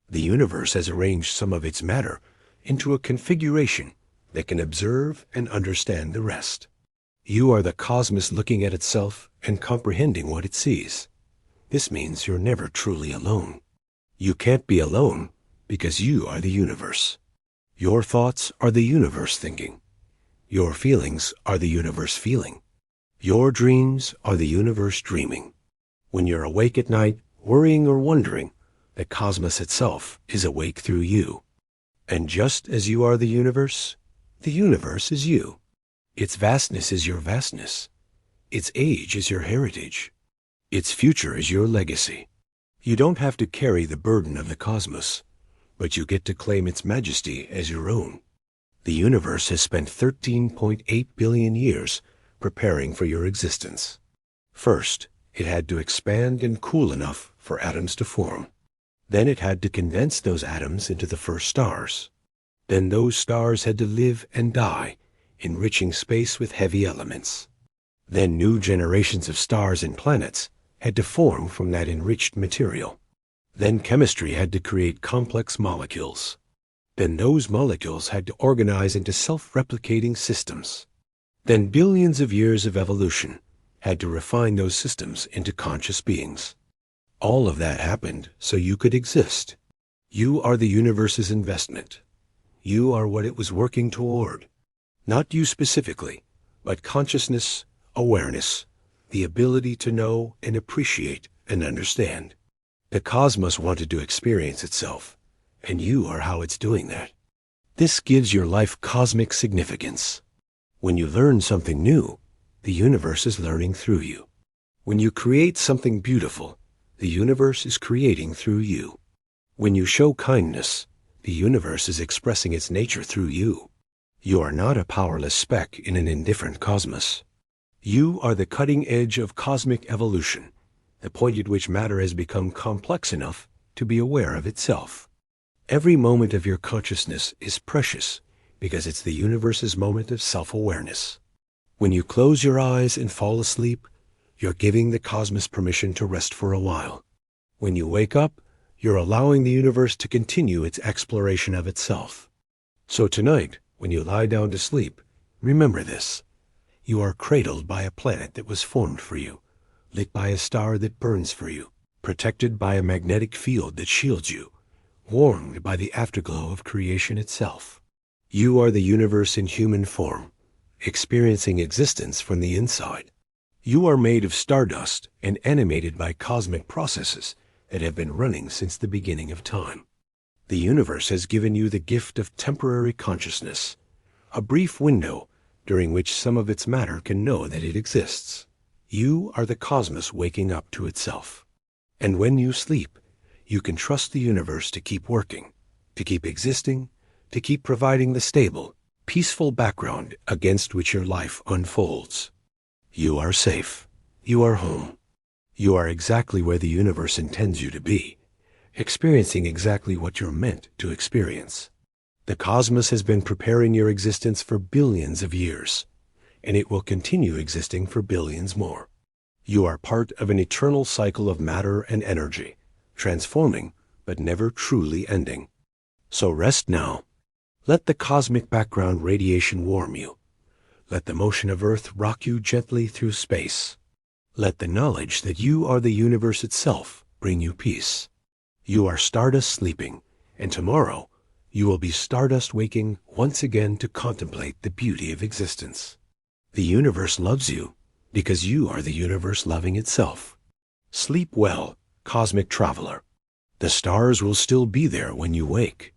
The universe has arranged some of its matter into a configuration that can observe and understand the rest. You are the cosmos looking at itself and comprehending what it sees. This means you're never truly alone. You can't be alone because you are the universe. Your thoughts are the universe thinking. Your feelings are the universe feeling. Your dreams are the universe dreaming. When you're awake at night, worrying or wondering, the cosmos itself is awake through you. And just as you are the universe is you. Its vastness is your vastness. Its age is your heritage. Its future is your legacy. You don't have to carry the burden of the cosmos, but you get to claim its majesty as your own. The universe has spent 13.8 billion years preparing for your existence. First, it had to expand and cool enough for atoms to form. Then it had to condense those atoms into the first stars. Then those stars had to live and die, enriching space with heavy elements. Then new generations of stars and planets had to form from that enriched material. Then chemistry had to create complex molecules. Then those molecules had to organize into self-replicating systems. Then billions of years of evolution had to refine those systems into conscious beings. All of that happened so you could exist. You are the universe's investment. You are what it was working toward. Not you specifically, but consciousness, awareness, the ability to know and appreciate and understand. The cosmos wanted to experience itself, and you are how it's doing that. This gives your life cosmic significance. When you learn something new, the universe is learning through you. When you create something beautiful, the universe is creating through you. When you show kindness, the universe is expressing its nature through you. You are not a powerless speck in an indifferent cosmos. You are the cutting edge of cosmic evolution, the point at which matter has become complex enough to be aware of itself. Every moment of your consciousness is precious because it's the universe's moment of self-awareness. When you close your eyes and fall asleep, you're giving the cosmos permission to rest for a while. When you wake up, you're allowing the universe to continue its exploration of itself. So tonight, when you lie down to sleep, remember this. You are cradled by a planet that was formed for you, lit by a star that burns for you, protected by a magnetic field that shields you, warmed by the afterglow of creation itself. You are the universe in human form, experiencing existence from the inside. You are made of stardust and animated by cosmic processes that have been running since the beginning of time. The universe has given you the gift of temporary consciousness, a brief window during which some of its matter can know that it exists. You are the cosmos waking up to itself. And when you sleep, you can trust the universe to keep working, to keep existing, to keep providing the stable, peaceful background against which your life unfolds. You are safe. You are home. You are exactly where the universe intends you to be, experiencing exactly what you're meant to experience. The cosmos has been preparing your existence for billions of years, and it will continue existing for billions more. You are part of an eternal cycle of matter and energy, transforming but never truly ending. So rest now. Let the cosmic background radiation warm you. Let the motion of Earth rock you gently through space. Let the knowledge that you are the universe itself bring you peace. You are stardust sleeping, and tomorrow you will be stardust waking once again to contemplate the beauty of existence. The universe loves you because you are the universe loving itself. Sleep well, cosmic traveler. The stars will still be there when you wake.